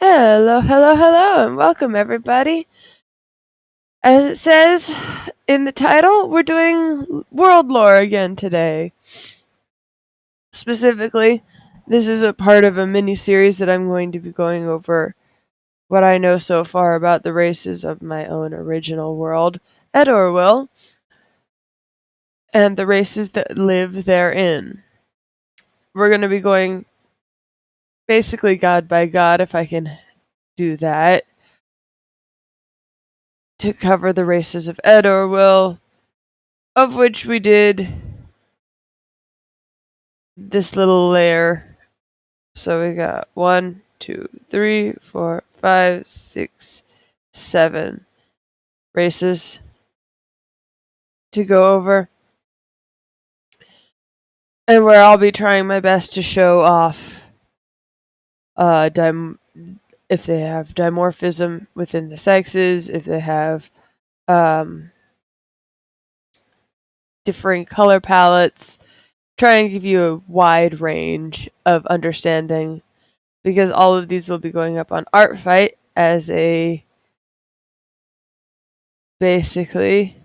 Hello, hello, hello, and welcome everybody. As it says in the title, we're doing world lore again today. Specifically, this is a part of a mini series that I'm going to be going over what I know so far about the races of my own original world, Edoorwill, and the races that live therein. We're going to be going basically god by god, if I can do that, to cover the races of Edoorwill, of which we did this little layer. So we got 1, 2, 3, 4, 5, 6, 7 races to go over. And where I'll be trying my best to show off if they have dimorphism within the sexes, if they have differing color palettes, try and give you a wide range of understanding, because all of these will be going up on Artfight as a basically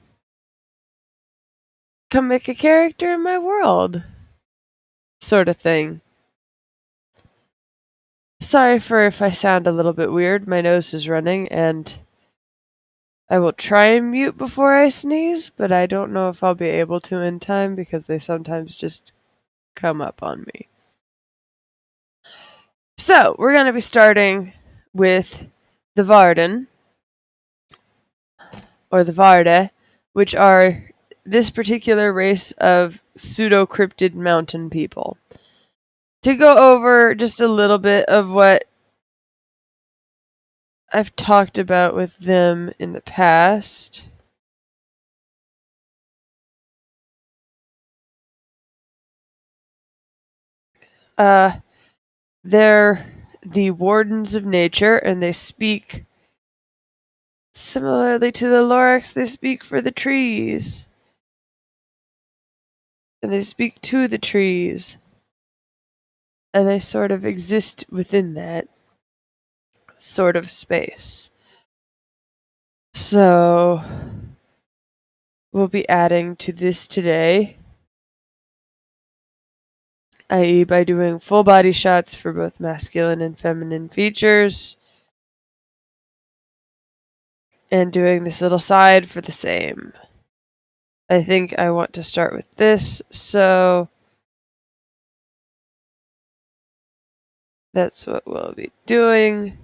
come make a character in my world sort of thing. Sorry for if I sound a little bit weird. My nose is running and I will try and mute before I sneeze, but I don't know if I'll be able to in time because they sometimes just come up on me. So, we're going to be starting with the VARDEN, or the VARDE, which are this particular race of pseudo-cryptid mountain people. To go over just a little bit of what I've talked about with them in the past. They're the wardens of nature, and they speak similarly to the Lorax. They speak for the trees, and they speak to the trees, and they sort of exist within that sort of space. So we'll be adding to this today, i.e. by doing full body shots for both masculine and feminine features, and doing this little side for the same. I think I want to start with this, so that's what we'll be doing.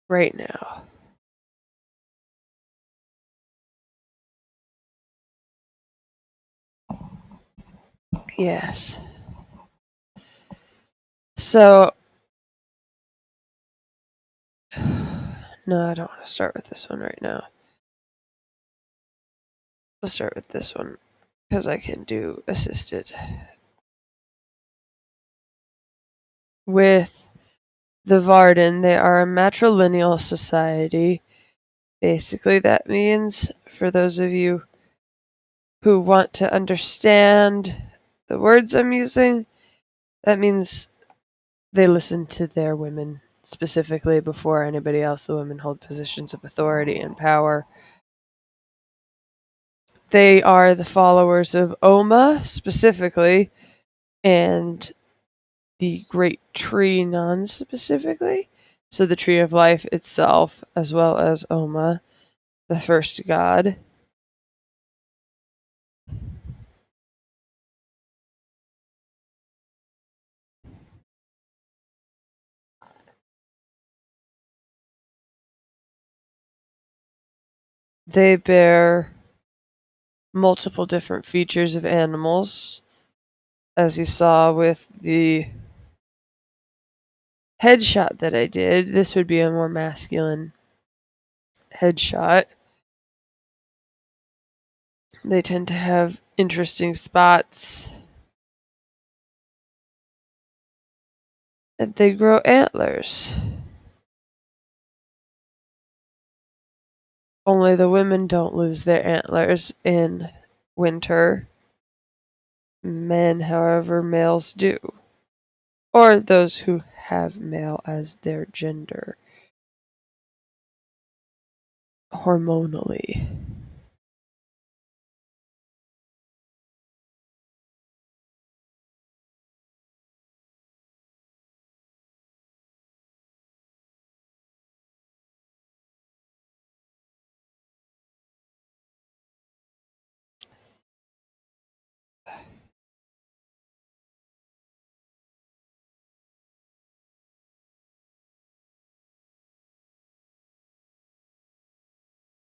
Right now. Yes. So, no, I don't want to start with this one right now. We'll start with this one because I can do assisted. With the VARDEN, they are a matrilineal society. Basically, that means, for those of you who want to understand the words I'm using, that means they listen to their women specifically before anybody else. The women hold positions of authority and power. They are the followers of Oma specifically, and the Great Tree non specifically. So the Tree of Life itself, as well as Oma, the first god. They bear multiple different features of animals, as you saw with the headshot that I did. This would be a more masculine headshot. They tend to have interesting spots. And they grow antlers. Only the women don't lose their antlers in winter. men, however, males do, or those who have male as their gender hormonally.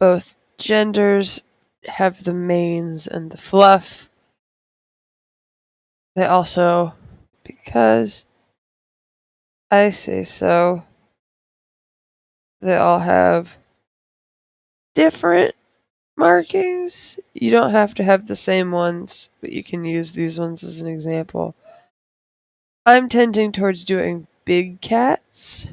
Both genders have the manes and the fluff. They also, because I say so, they all have different markings. You don't have to have the same ones, but you can use these ones as an example. I'm tending towards doing big cats,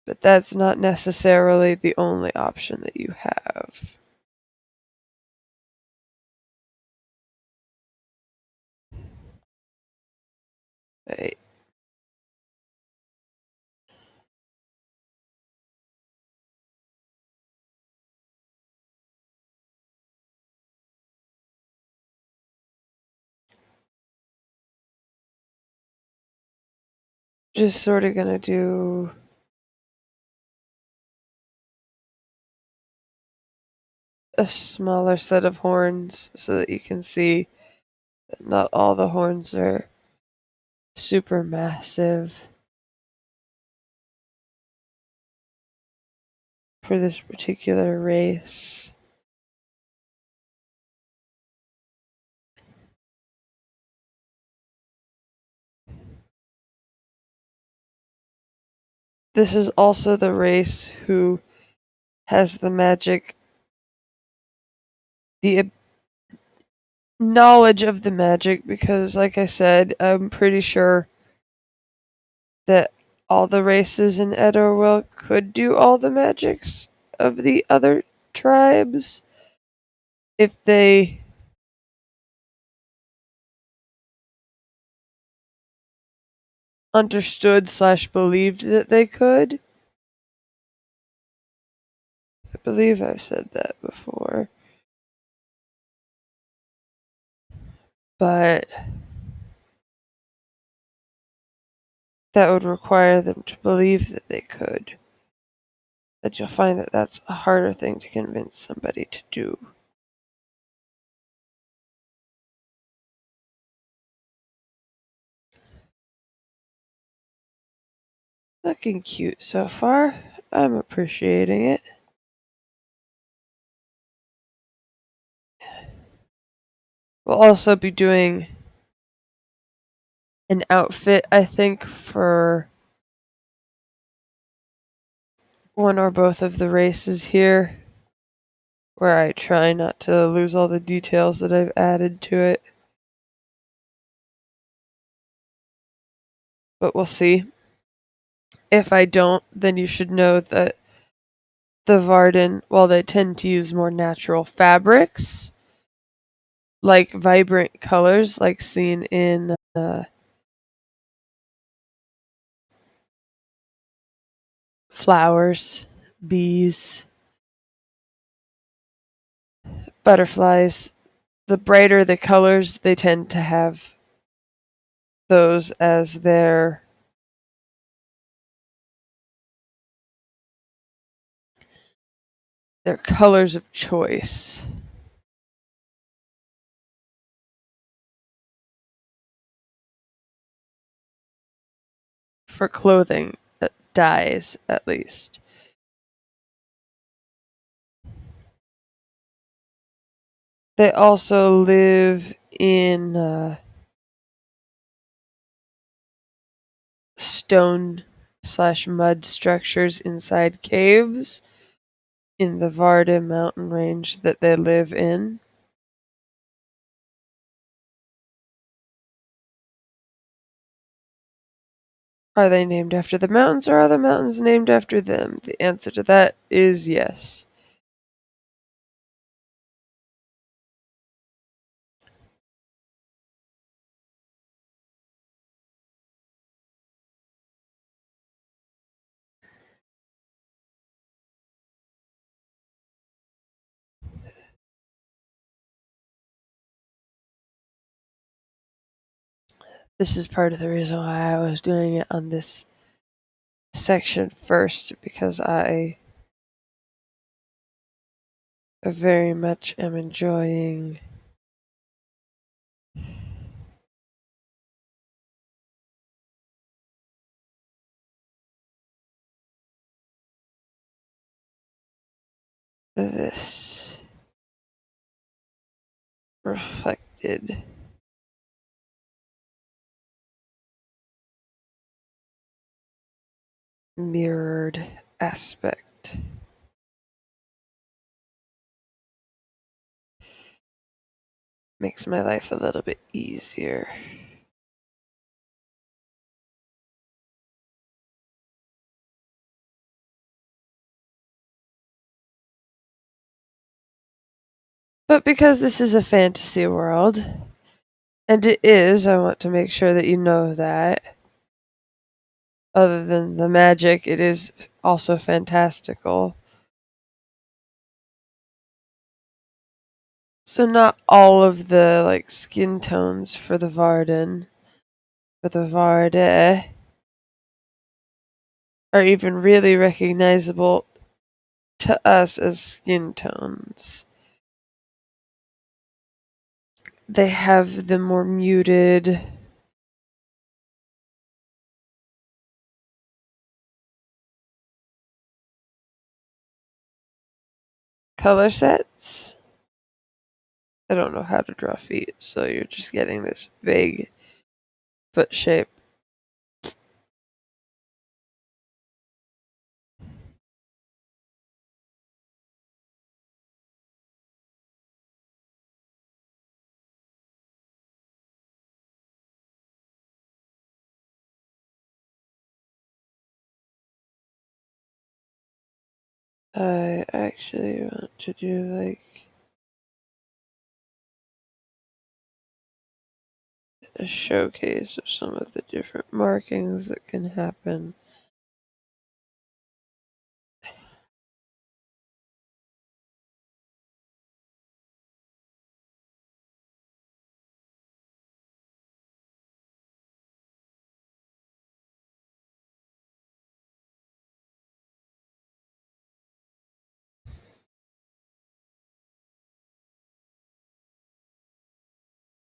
but that's not necessarily the only option that you have. Right. Just sort of gonna do a smaller set of horns so that you can see that not all the horns are super massive for this particular race. This is also the race who has the magic, the knowledge of the magic, because, like I said, I'm pretty sure that all the races in Edoorwill could do all the magics of the other tribes if they understood/believed that they could. I believe I've said that before. But that would require them to believe that they could. But you'll find that that's a harder thing to convince somebody to do. Looking cute so far. I'm appreciating it. We'll also be doing an outfit, I think, for one or both of the races here, where I try not to lose all the details that I've added to it. But we'll see. If I don't, then you should know that the VARDEN, while they tend to use more natural fabrics, like vibrant colors, like seen in flowers, bees, butterflies, the brighter the colors, they tend to have those as their colors of choice for clothing, dyes at least. They also live in stone/mud structures inside caves in the VARDEN mountain range that they live in. Are they named after the mountains, or are the mountains named after them? The answer to that is yes. This is part of the reason why I was doing it on this section first, because I very much am enjoying this reflected mirrored aspect. Makes my life a little bit easier. But because this is a fantasy world, and it is, I want to make sure that you know that. Other than the magic, it is also fantastical. So not all of the skin tones for the VARDEN, for the VARDE, are even really recognizable to us as skin tones. They have the more muted color sets. I don't know how to draw feet, so you're just getting this vague foot shape. I actually want to do a showcase of some of the different markings that can happen.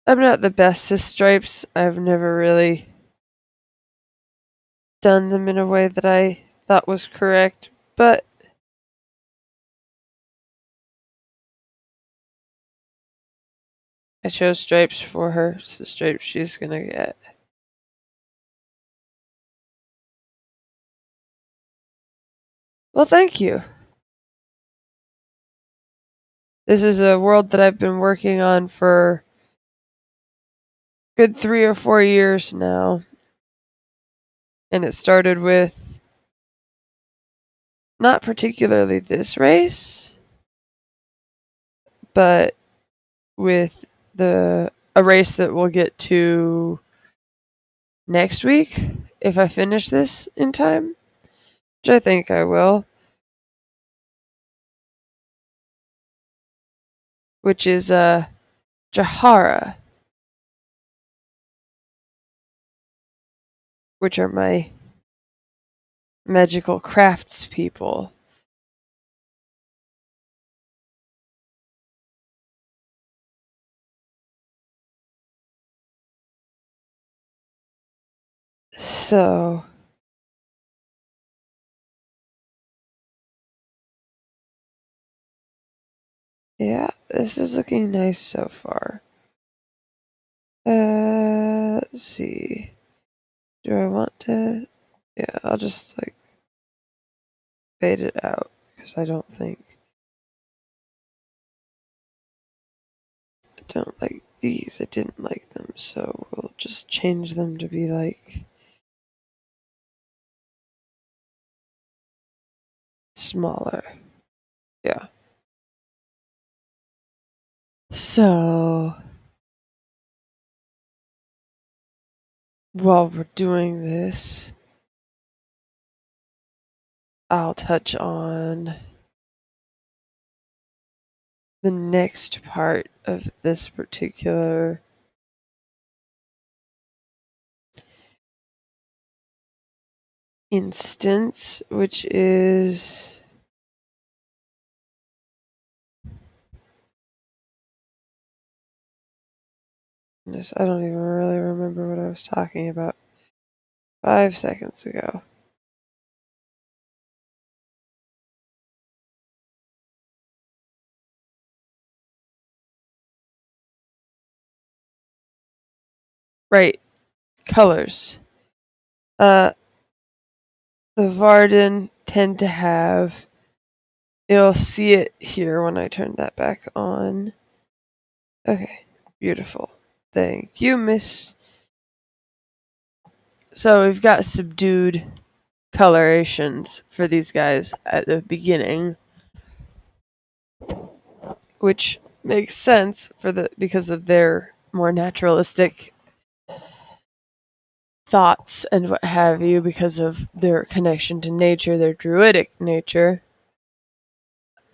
I'm not the best with stripes. I've never really done them in a way that I thought was correct, but I chose stripes for her, so stripes she's gonna get. Well, thank you. This is a world that I've been working on for good 3 or 4 years now. And it started with not particularly this race, but with a race that we'll get to next week if I finish this in time, which I think I will, which is Jahara, which are my magical crafts people. So, yeah, this is looking nice so far. Let's see. Do I want to? Yeah, I'll just fade it out because I don't like these. I didn't like them, so we'll just change them to be smaller. Yeah. So, while we're doing this, I'll touch on the next part of this particular instance, which is I don't even really remember what I was talking about 5 seconds ago. Right, colors. The VARDEN tend to have, you'll see it here when I turn that back on. Okay, beautiful. Thank you, miss. So we've got subdued colorations for these guys at the beginning, which makes sense because of their more naturalistic thoughts and what have you, because of their connection to nature, their druidic nature.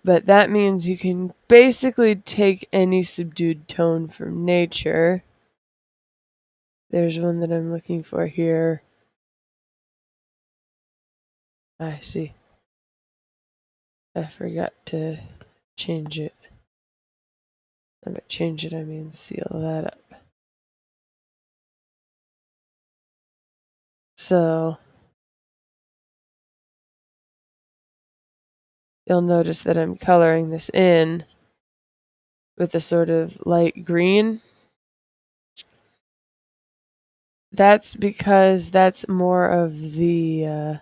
But that means you can basically take any subdued tone from nature. There's one that I'm looking for here. I see. I forgot to change it. And by change it, I mean seal that up. So you'll notice that I'm coloring this in with a sort of light green. That's because that's more of the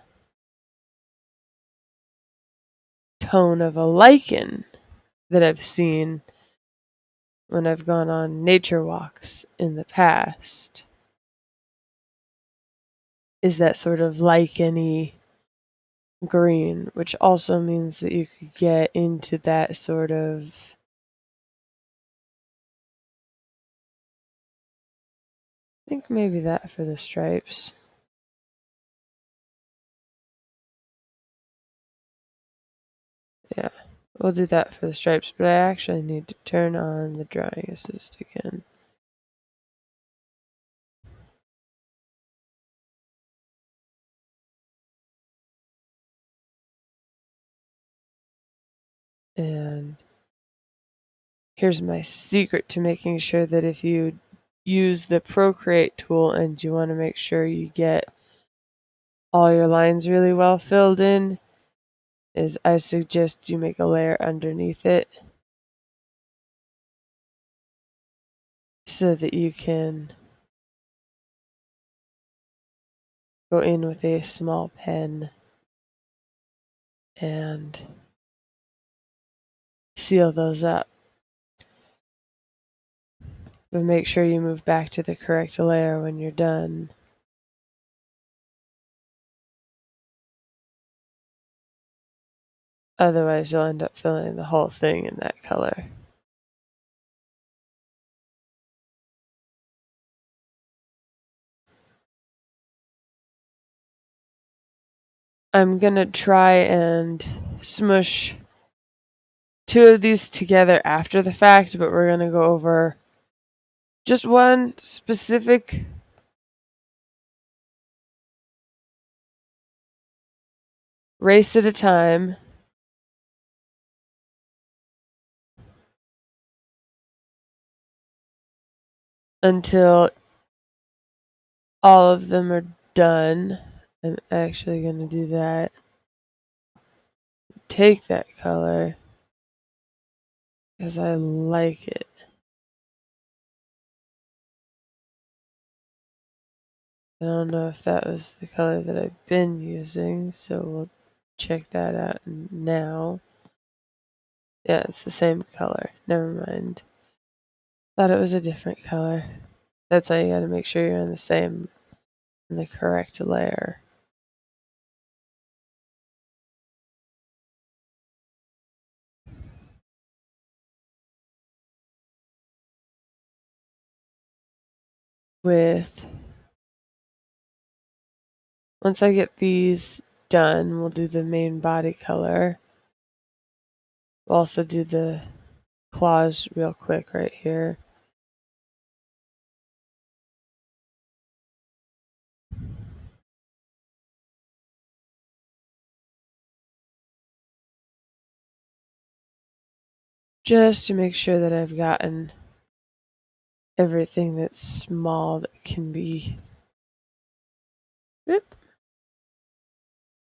tone of a lichen that I've seen when I've gone on nature walks in the past. Is that sort of licheny green, which also means that you could get into that sort of I think maybe that for the stripes. Yeah, we'll do that for the stripes, but I actually need to turn on the drawing assist again. And here's my secret to making sure that if you use the Procreate tool and you want to make sure you get all your lines really well filled in, is I suggest you make a layer underneath it so that you can go in with a small pen and seal those up. But make sure you move back to the correct layer when you're done. Otherwise, you'll end up filling the whole thing in that color. I'm gonna try and smush 2 of these together after the fact, but we're gonna go over just one specific race at a time. Until all of them are done. I'm actually gonna do that. Take that color because I like it. I don't know if that was the color that I've been using, so we'll check that out now. Yeah, it's the same color. Never mind. Thought it was a different color. That's how you gotta make sure you're in the correct layer. Once I get these done, we'll do the main body color. We'll also do the claws real quick right here. just to make sure that I've gotten everything that's small that can be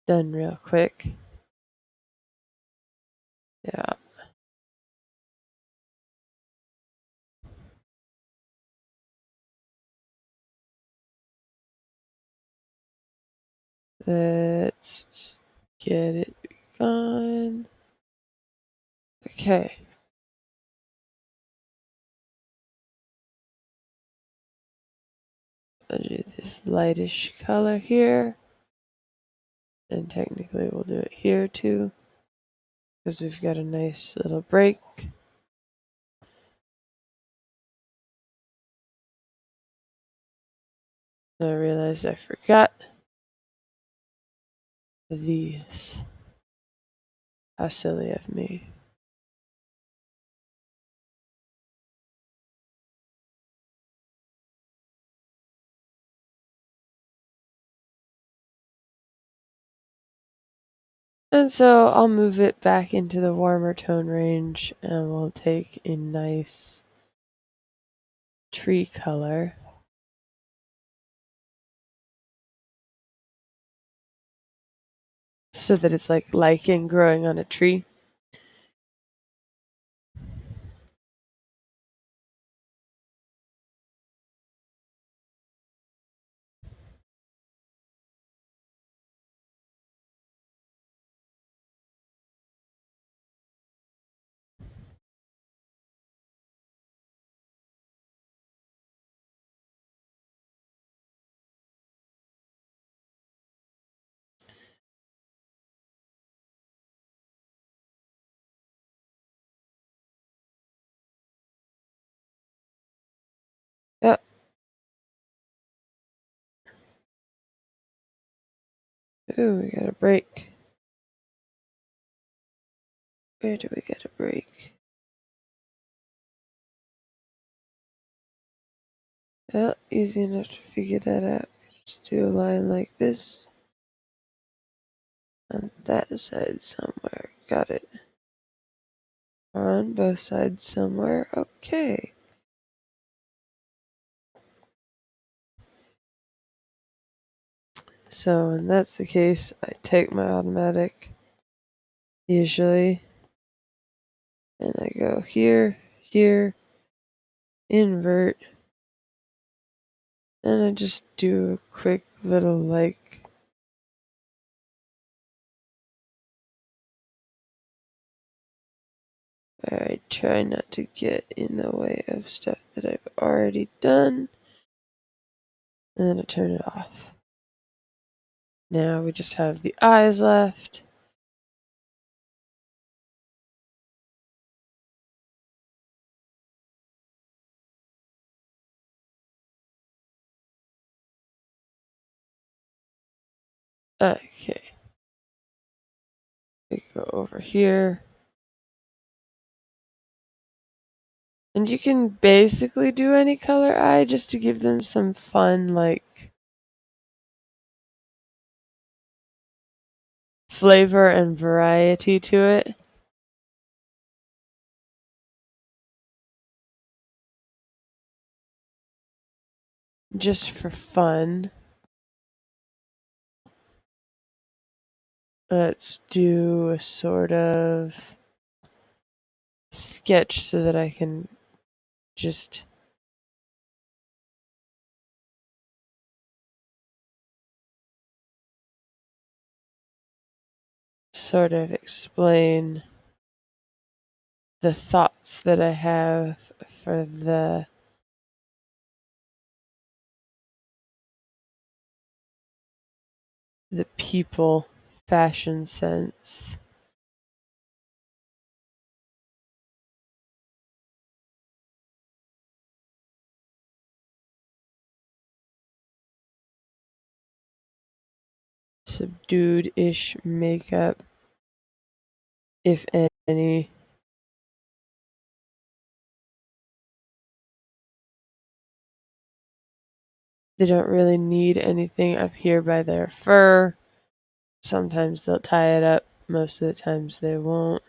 done real quick. Yeah. Let's just get it gone. Okay. I'll do this lightish color here. And technically we'll do it here too, because we've got a nice little break. And I realized I forgot these. How silly of me. And so I'll move it back into the warmer tone range and we'll take a nice tree color. So that it's like lichen growing on a tree. Yep. Ooh, we got a break. Where do we get a break? Well, easy enough to figure that out. Just do a line like this. On that side somewhere. Got it. On both sides somewhere. Okay. So when that's the case, I take my automatic usually and I go here, here, invert, and I just do a quick little like I try not to get in the way of stuff that I've already done, and then I turn it off. Now we just have the eyes left. Okay. We go over here. And you can basically do any color eye just to give them some fun, like, flavor and variety to it. Just for fun. Let's do a sort of sketch so that I can just sort of explain the thoughts that I have for the people fashion sense. Subdued-ish makeup, if any. They don't really need anything up here by their fur. Sometimes they'll tie it up, most of the times they won't.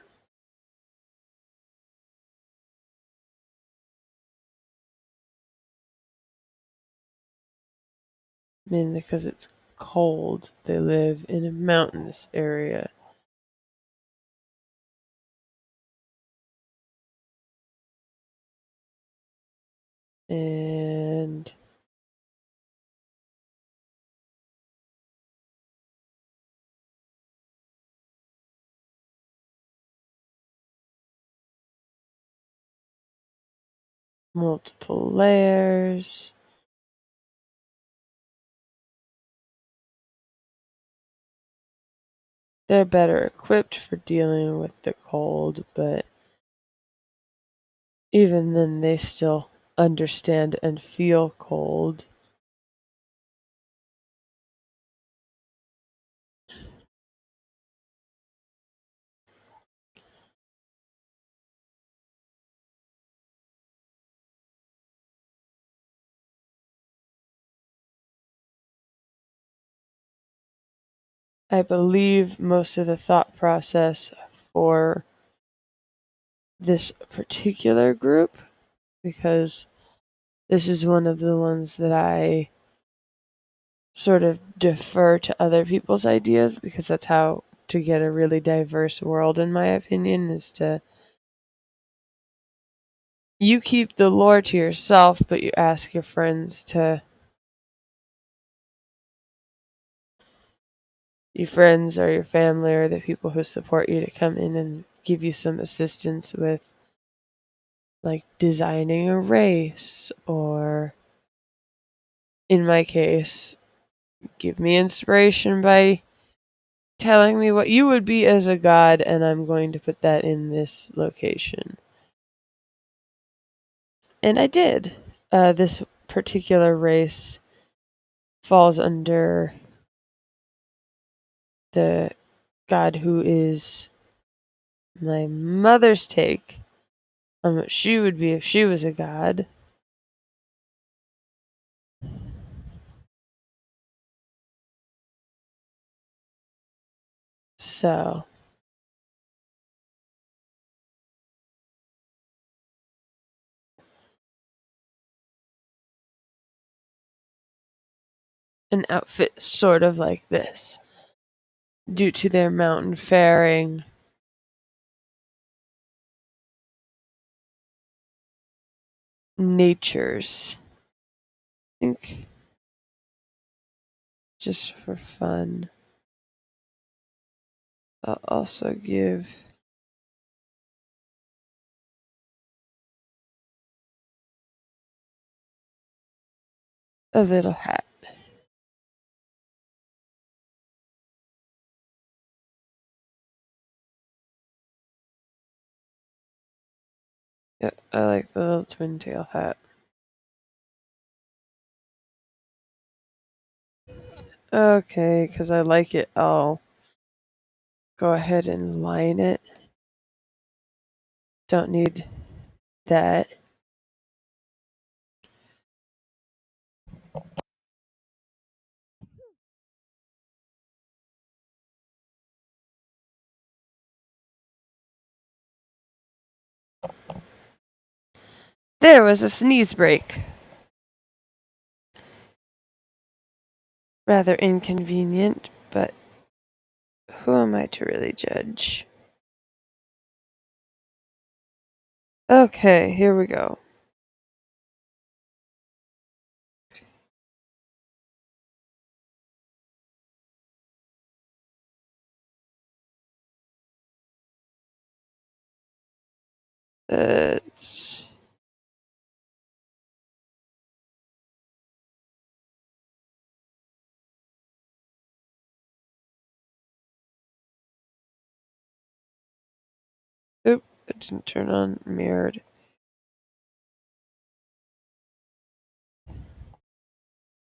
mainly because it's cold. They live in a mountainous area. And multiple layers. They're better equipped for dealing with the cold, but even then they still understand and feel cold. I believe most of the thought process for this particular group, because this is one of the ones that I sort of defer to other people's ideas, because that's how to get a really diverse world, in my opinion, is to you keep the lore to yourself, but you ask your friends to your friends or your family or the people who support you to come in and give you some assistance with like designing a race, or in my case, give me inspiration by telling me what you would be as a god, and I'm going to put that in this location. And I did. This particular race falls under the god who is my mother's take on what she would be if she was a god. So, an outfit sort of like this, due to their mountain faring natures. I think just for fun, I'll also give a little hat. Yeah, I like the little twin tail hat. Okay, because I like it, I'll go ahead and line it. Don't need that. There was a sneeze break. Rather inconvenient, but who am I to really judge? Okay, here we go. It's oop, it didn't turn on mirrored.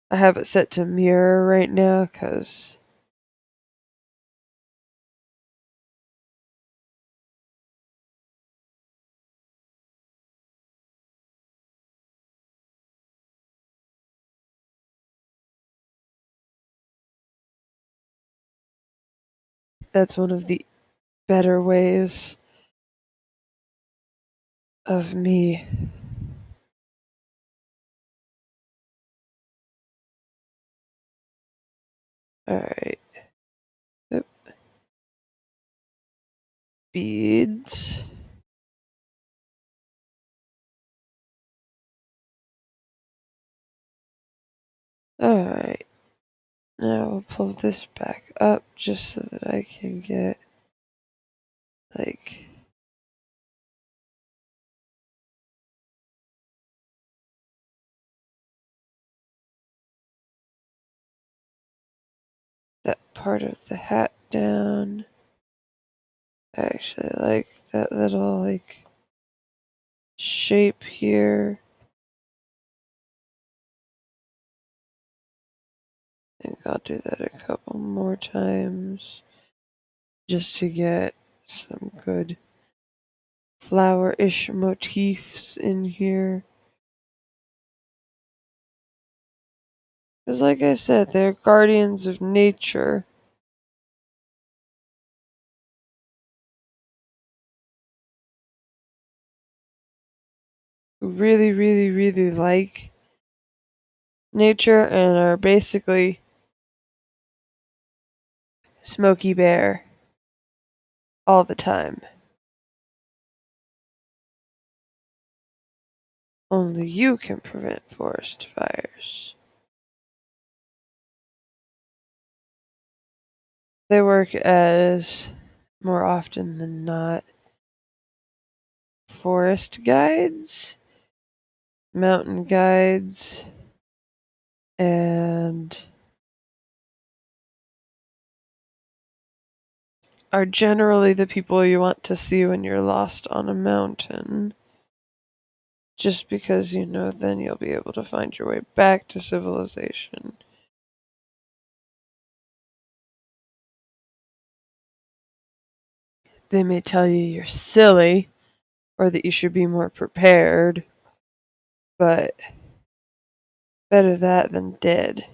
I have it set to mirror right now because that's one of the better ways of me Alright. Beads. Alright. Now we'll pull this back up just so that I can get, like, that part of the hat down. I actually like that little, like, shape here. I think I'll do that a couple more times just to get some good flower-ish motifs in here. Because like I said, they're guardians of nature. Who really, really, really like nature and are basically Smokey Bear all the time. Only you can prevent forest fires. They work as, more often than not, forest guides, mountain guides, and are generally the people you want to see when you're lost on a mountain. Just because, you know, then you'll be able to find your way back to civilization. They may tell you you're silly or that you should be more prepared, but better that than dead.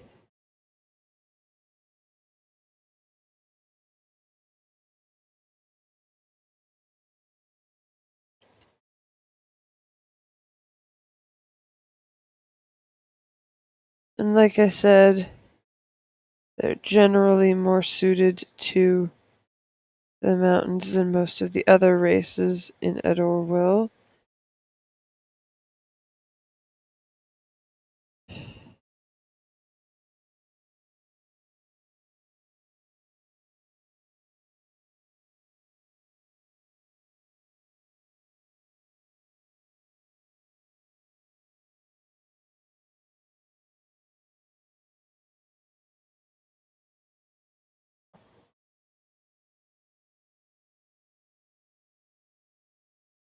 And like I said, they're generally more suited to the mountains than most of the other races in Edoorwill.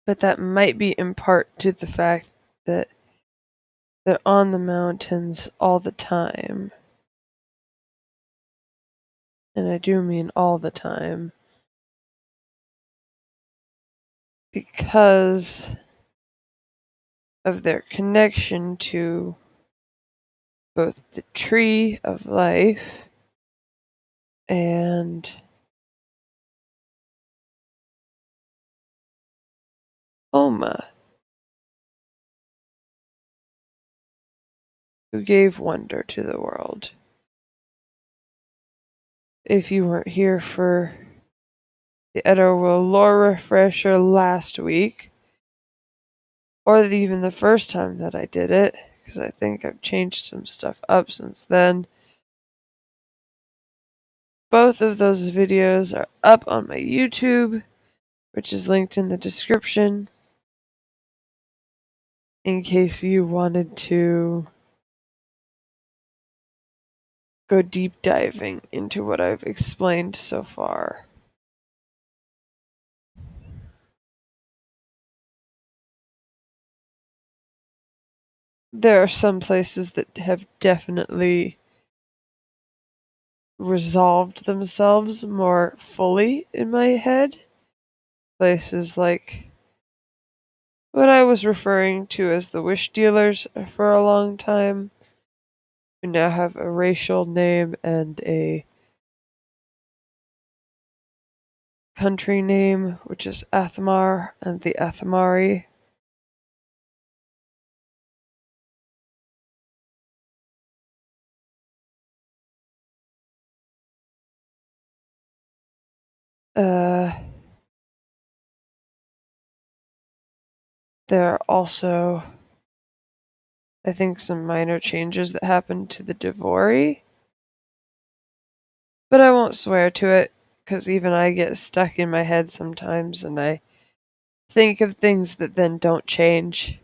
But that might be in part to the fact that they're on the mountains all the time. And I do mean all the time. Because of their connection to both the tree of life and Oma, who gave wonder to the world. If you weren't here for the Edoorwill lore refresher last week, or even the first time that I did it, because I think I've changed some stuff up since then, both of those videos are up on my YouTube, which is linked in the description, in case you wanted to go deep diving into what I've explained so far. There are some places that have definitely resolved themselves more fully in my head. Places like what I was referring to as the wish dealers for a long time, who now have a racial name and a country name, which is Athmar and the Athmari. There are also, I think, some minor changes that happened to the Devori, but I won't swear to it because even I get stuck in my head sometimes and I think of things that then don't change.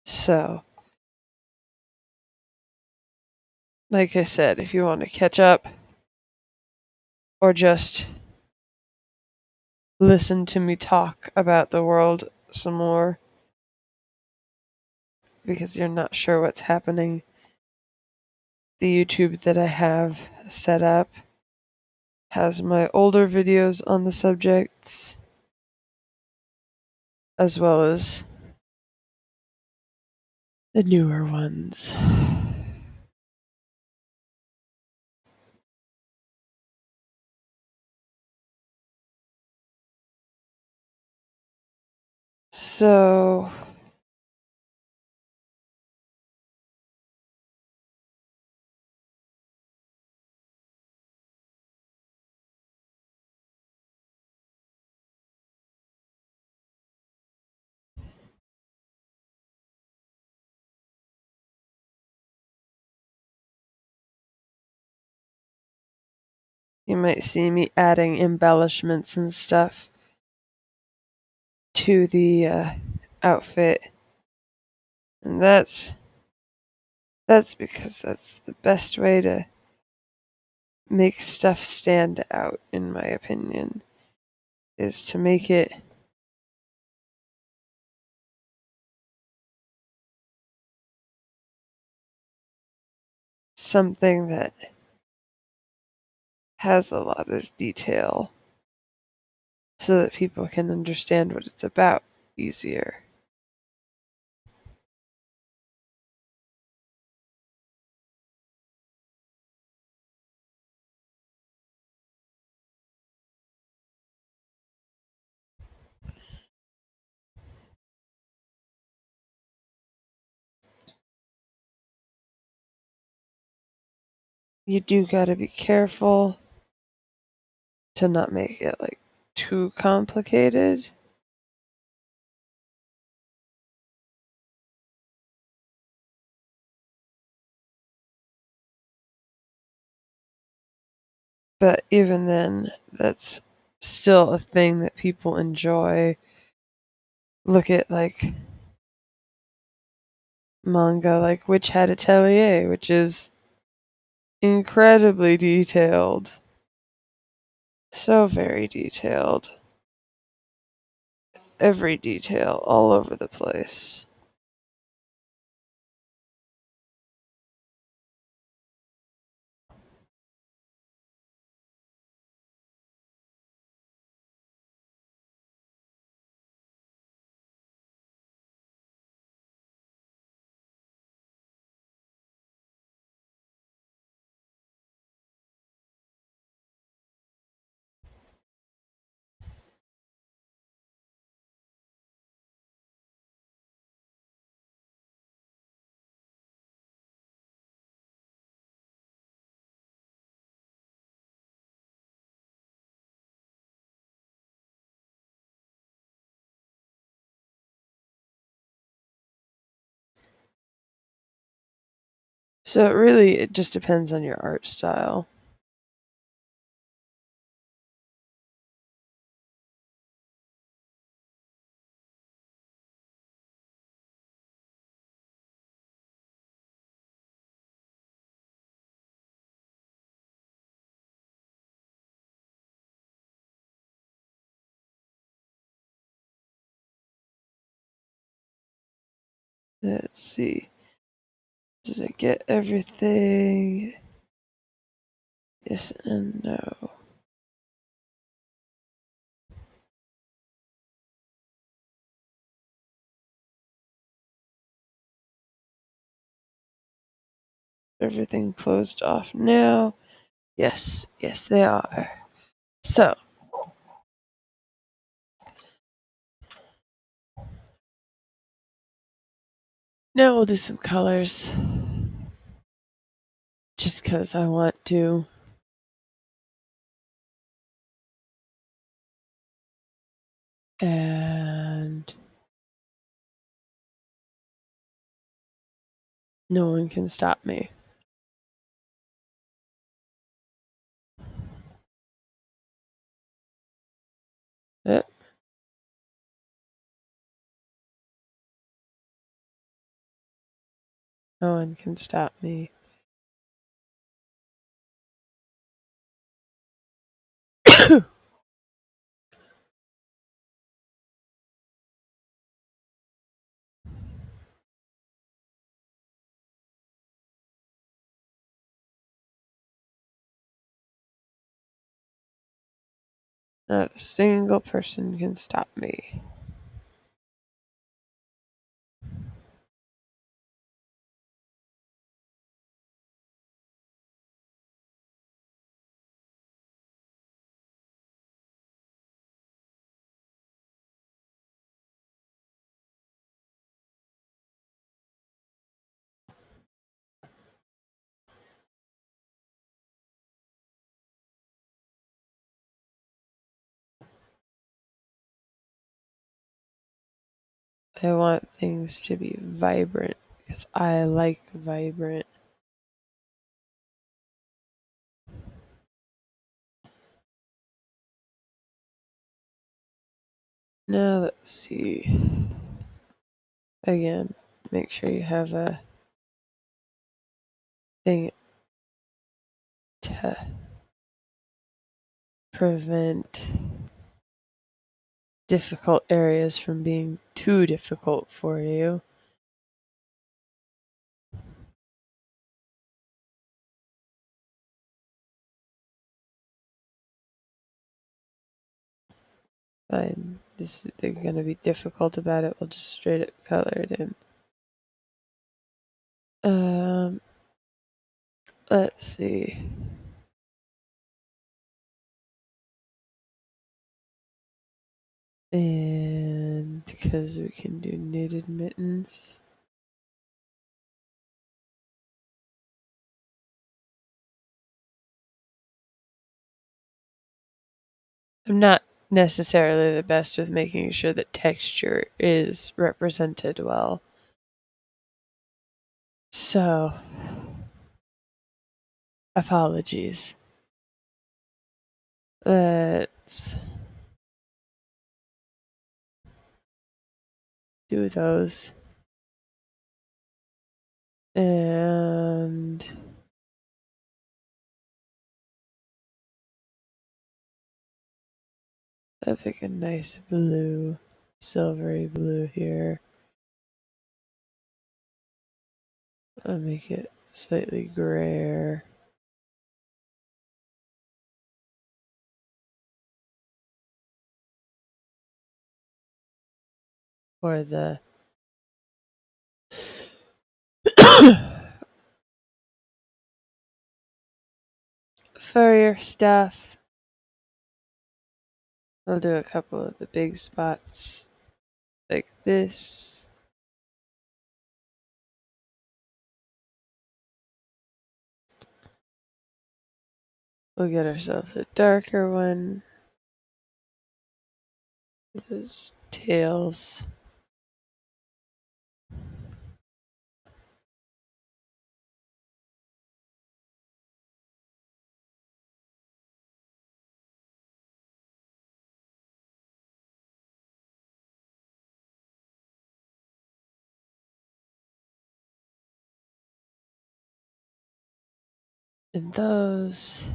So, like I said, if you want to catch up or just listen to me talk about the world some more because you're not sure what's happening, the YouTube that I have set up has my older videos on the subjects as well as the newer ones. So, you might see me adding embellishments and stuff to the outfit. And that's because that's the best way to make stuff stand out, in my opinion, is to make it something that has a lot of detail so that people can understand what it's about easier. You do gotta be careful to not make it like too complicated. But even then, that's still a thing that people enjoy. Look at like manga like Witch Hat Atelier, which is incredibly detailed. So very detailed. Every detail all over the place. So it just depends on your art style. Let's see. Did I get everything? Yes and no. Everything closed off now. Yes, yes, they are. So, Now we'll do some colors. Just because I want to. And no one can stop me. No one can stop me. Not a single person can stop me. I want things to be vibrant because I like vibrant. Now let's see. Again, make sure you have a thing to prevent difficult areas from being too difficult for you. Fine. They're going to be difficult about it. We'll just straight up color it in. Let's see. And because we can do knitted mittens. I'm not necessarily the best with making sure that texture is represented well. So, apologies. Let's do those. And I'll pick a nice blue, silvery blue here. I'll make it slightly grayer. For the furrier stuff, I'll do a couple of the big spots like this. We'll get ourselves a darker one. Those tails. And those.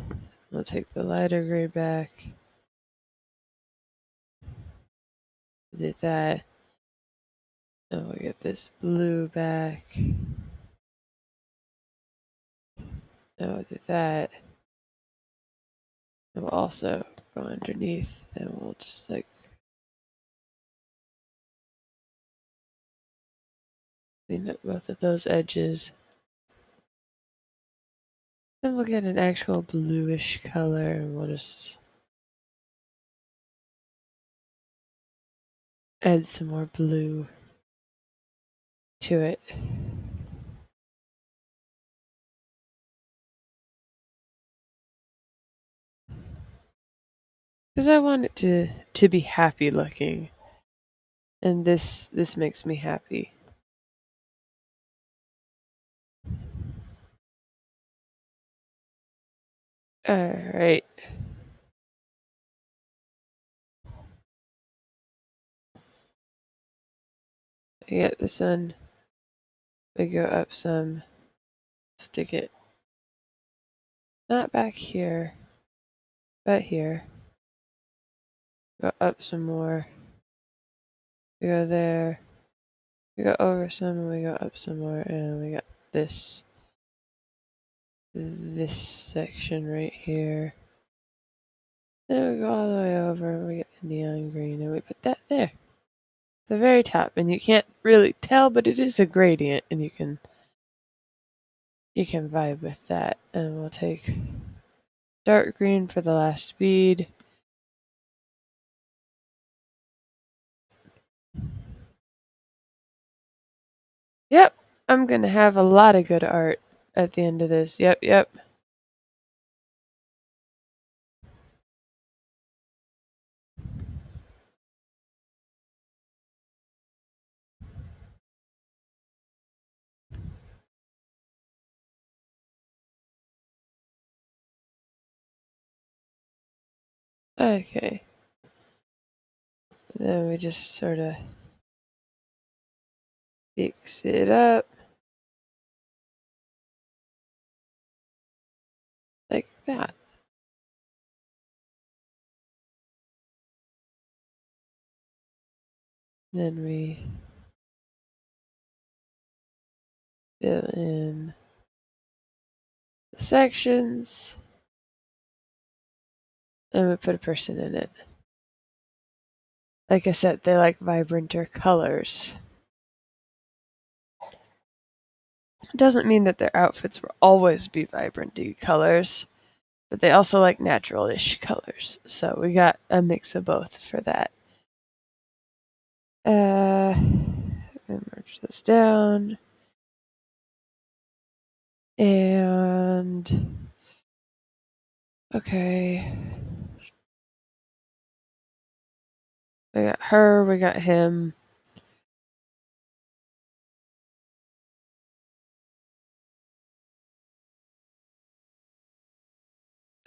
We'll take the lighter gray back. Do that. And we'll get this blue back. And we'll do that. And we'll also go underneath and we'll just like clean up both of those edges. Then we'll get an actual bluish color and we'll just add some more blue. to it. Because I want it to be happy looking. And this makes me happy. Alright. I get this one. We go up some. Stick it. Not back here. But here. Go up some more. We go there. We go over some and we go up some more. And we got this section right here. Then we go all the way over and we get the neon green and we put that there. The very top. And you can't really tell, but it is a gradient and you can vibe with that. And we'll take dark green for the last bead. Yep, I'm gonna have a lot of good art at the end of this. Yep. Okay. Then we just sort of fix it up. Like that. Then we fill in the sections. And we put a person in it. Like I said, they like vibranter colors. It doesn't mean that their outfits will always be vibranty colors, but they also like natural-ish colors. So we got a mix of both for that. Merge this down. And okay. We got her, we got him.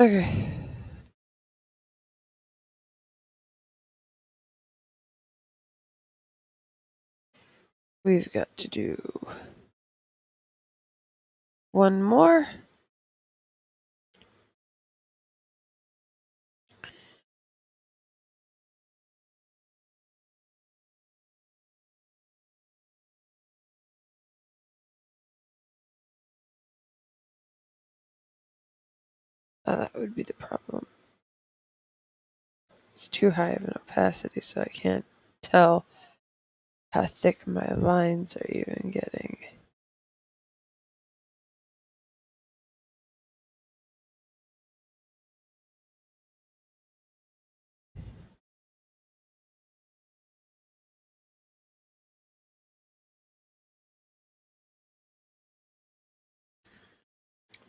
Okay. We've got to do one more. Oh, that would be the problem. It's too high of an opacity, so I can't tell how thick my lines are even getting.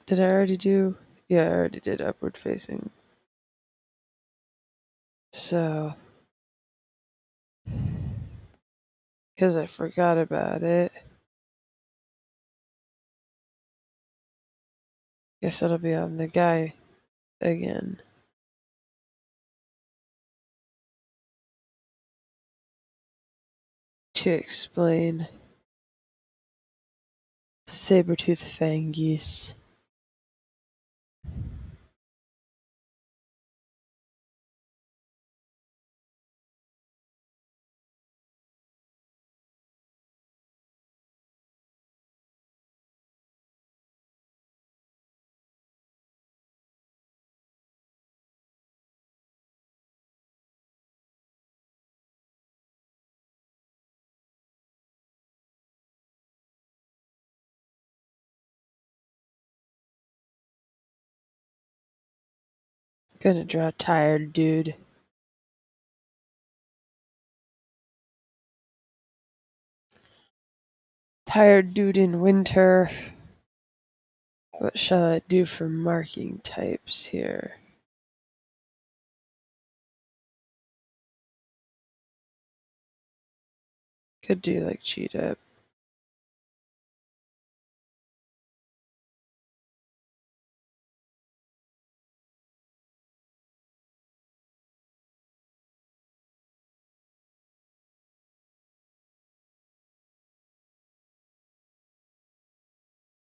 Did I already do? Yeah, I already did upward facing. So, because I forgot about it, guess it'll be on the guy again. To explain saber-tooth fangies. Gonna draw a tired dude. tired dude in winter. What shall I do for marking types here? Could do like cheetah.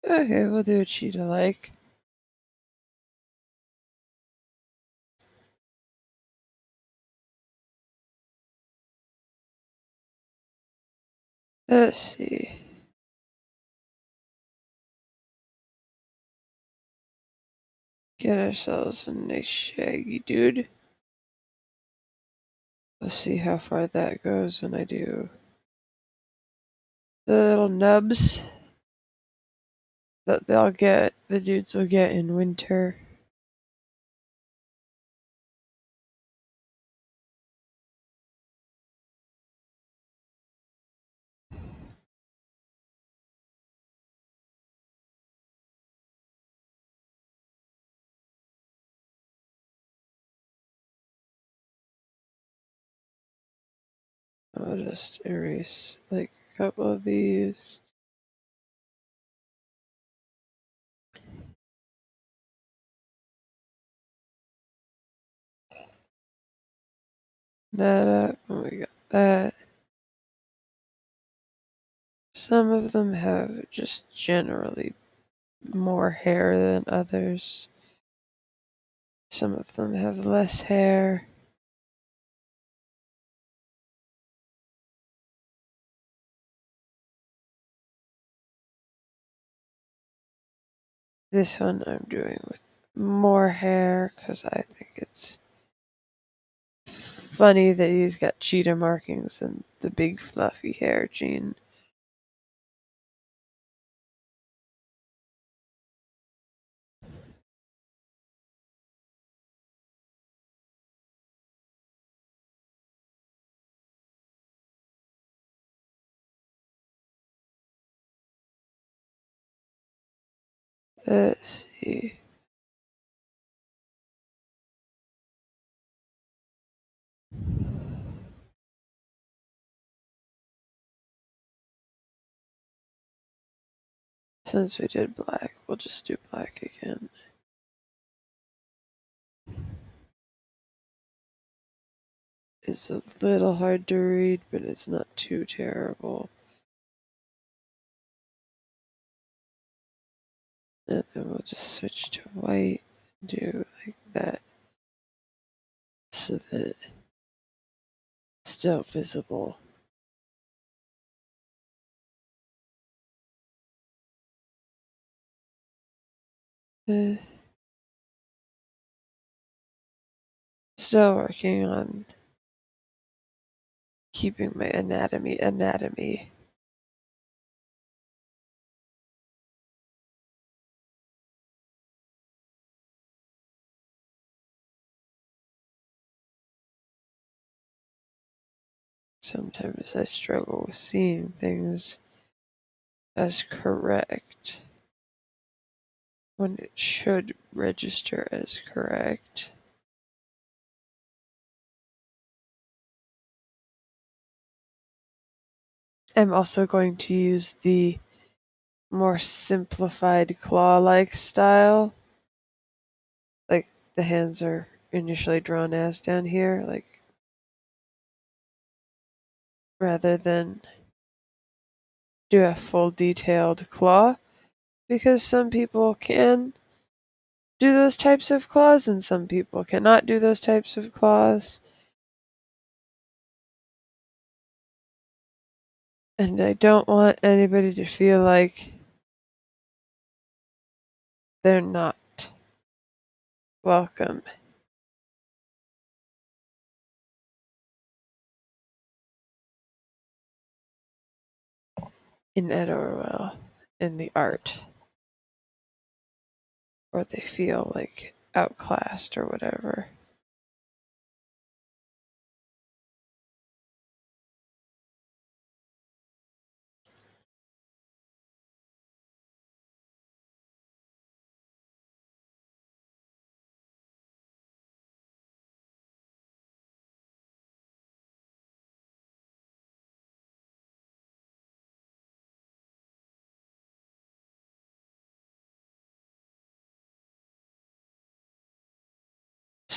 Okay, we'll do a cheetah like. Let's see. Get ourselves a nice shaggy dude. Let's see how far that goes when I do the little nubs that the dudes will get in winter. I'll just erase like a couple of these. That up, and we got that. Some of them have just generally more hair than others. Some of them have less hair. This one I'm doing with more hair because I think it's funny that he's got cheetah markings and the big fluffy hair gene. Let's see. Since we did black, we'll just do black again. It's a little hard to read, but it's not too terrible. And then we'll just switch to white and do like that so that it's still visible. Still working on keeping my anatomy. Sometimes I struggle with seeing things as correct when it should register as correct. I'm also going to use the more simplified claw-like style. Like the hands are initially drawn as down here, like rather than do a full detailed claw, because some people can do those types of claws and some people cannot do those types of claws. And I don't want anybody to feel like they're not welcome. In Edoorwill, in the art. Or they feel like outclassed or whatever.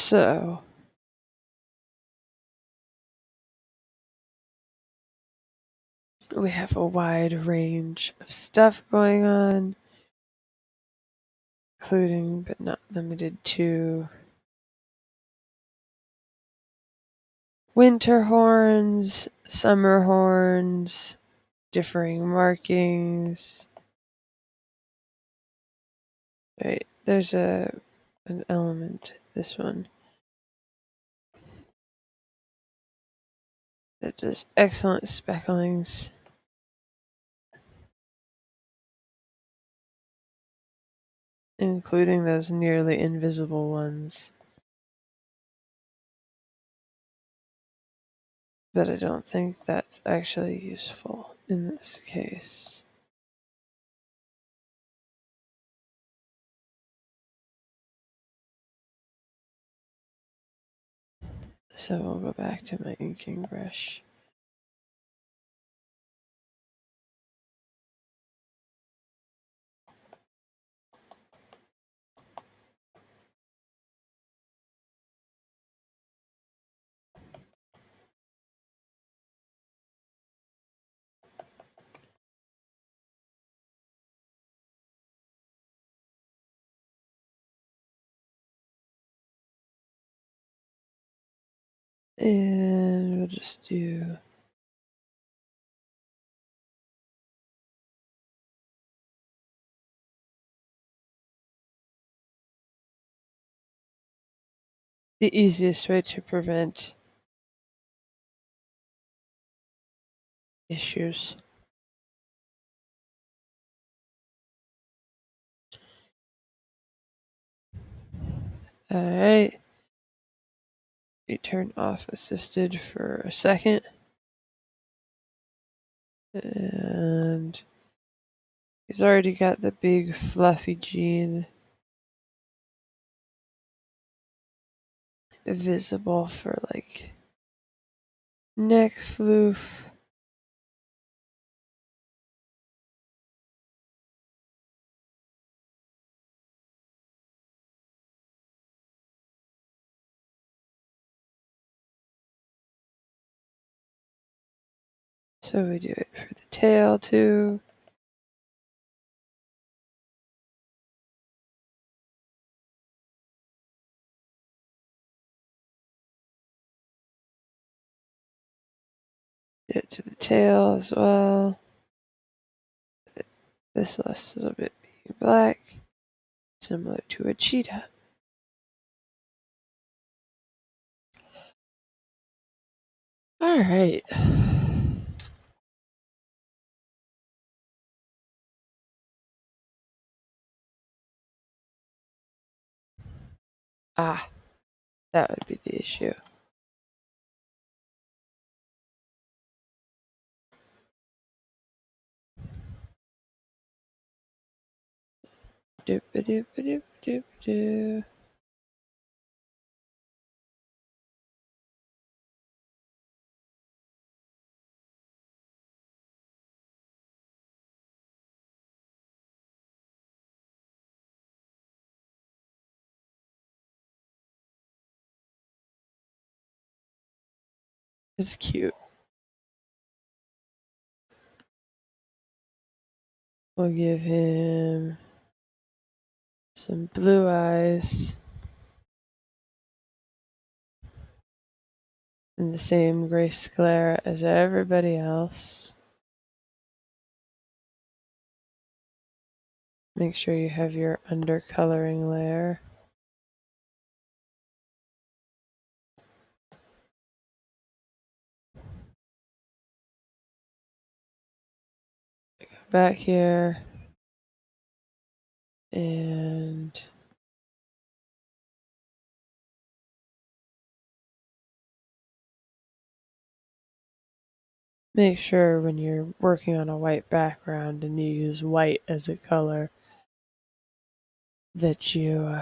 So, we have a wide range of stuff going on, including but not limited to winter horns, summer horns, differing markings. Right, there's an element, this one, that does excellent specklings. Including those nearly invisible ones. But I don't think that's actually useful in this case. So we'll go back to my inking brush. And we'll just do the easiest way to prevent issues. Alright. We turn off assisted for a second. And he's already got the big fluffy gene visible for like neck floof. So we do it for the tail too. Do it to the tail as well. This last little bit being black, similar to a cheetah. Alright. Ah, that would be the issue. Doop a doop a doop doop doo. It's cute. We'll give him some blue eyes and the same gray sclera as everybody else. Make sure you have your undercoloring layer. Go back here and make sure when you're working on a white background and you use white as a color that you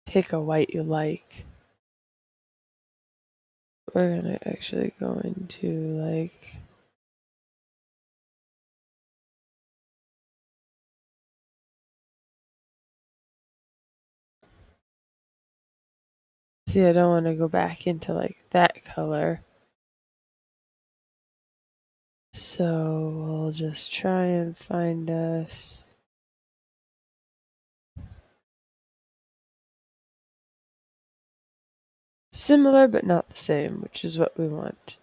pick a white you like. We're gonna actually go into like See, I don't want to go back into like that color. So we'll just try and find us similar but not the same, which is what we want.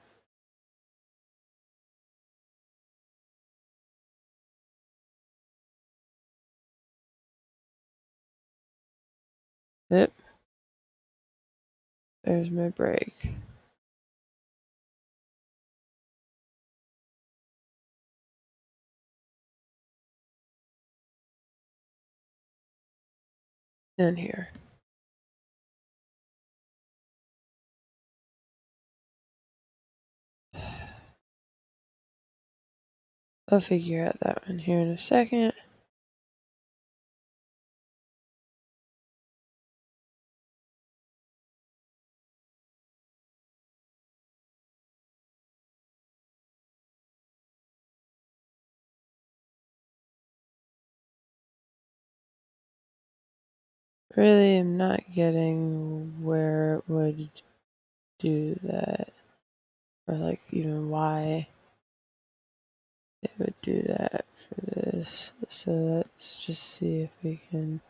Yep. There's my break. Down here. I'll figure out that one here in a second. Really am not getting where it would do that, or like even why it would do that for this. So let's just see if we can.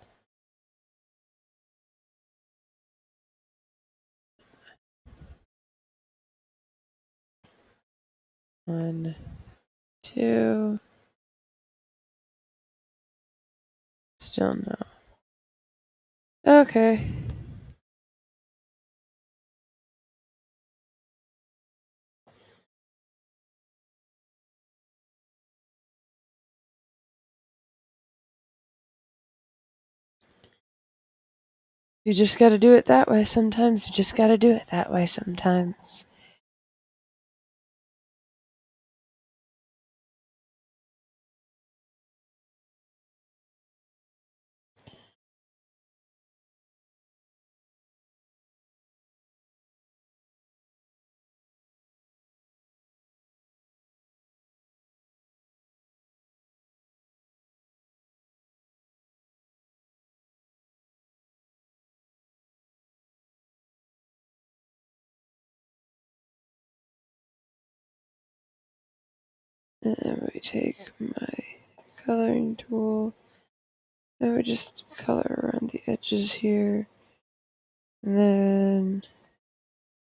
One, two. Still no. Okay. You just gotta do it that way sometimes. You just gotta do it that way sometimes. And then we take my coloring tool and we just color around the edges here. And then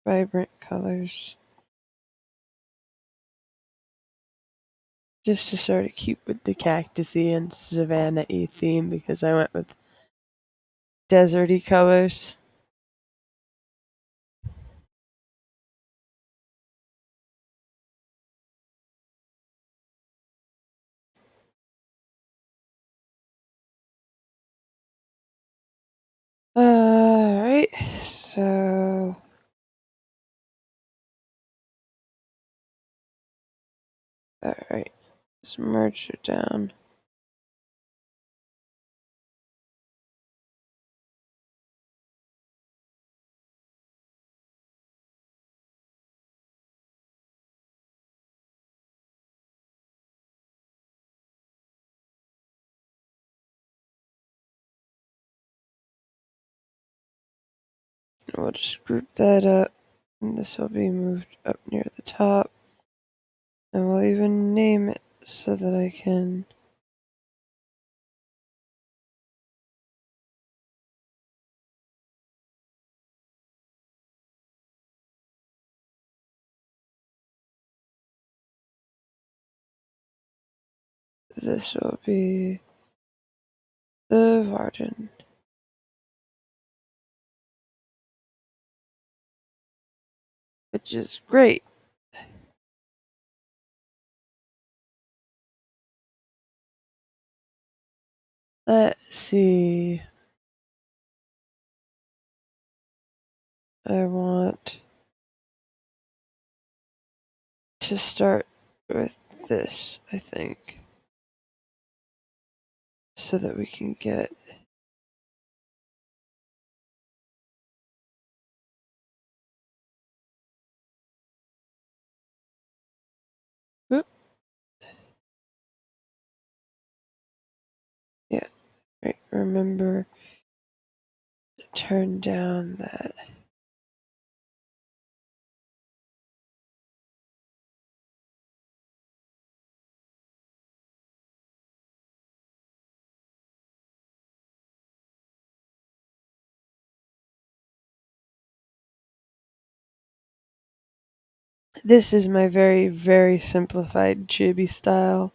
vibrant colors. Just to sort of keep with the cactusy and savanna-y theme because I went with deserty colors. Alright, so alright, let's merge it down. We'll just group that up, and this will be moved up near the top. And we'll even name it so that I can. This will be the VARDEN, which is great. Let's see. I want to start with this, I think, so that we can get. Whoop. Yeah, right. Remember to turn down that This is my very, very simplified chibi style.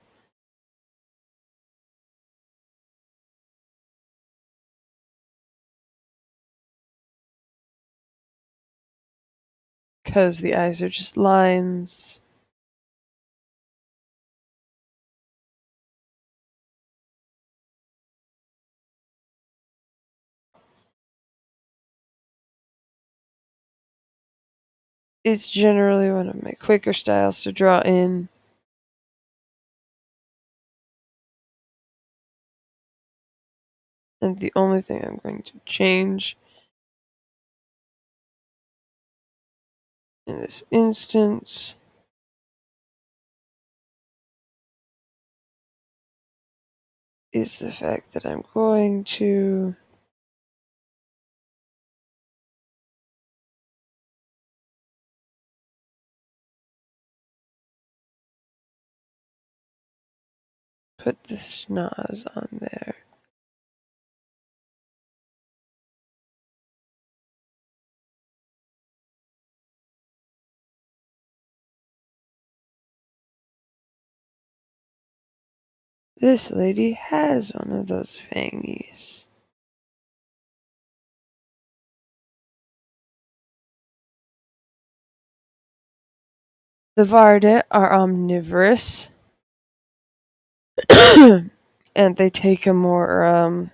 Because the eyes are just lines. It's generally one of my quicker styles to draw in. And the only thing I'm going to change in this instance is the fact that I'm going to put the schnoz on there. This lady has one of those fangies. The VARDEN are omnivorous. And they take a more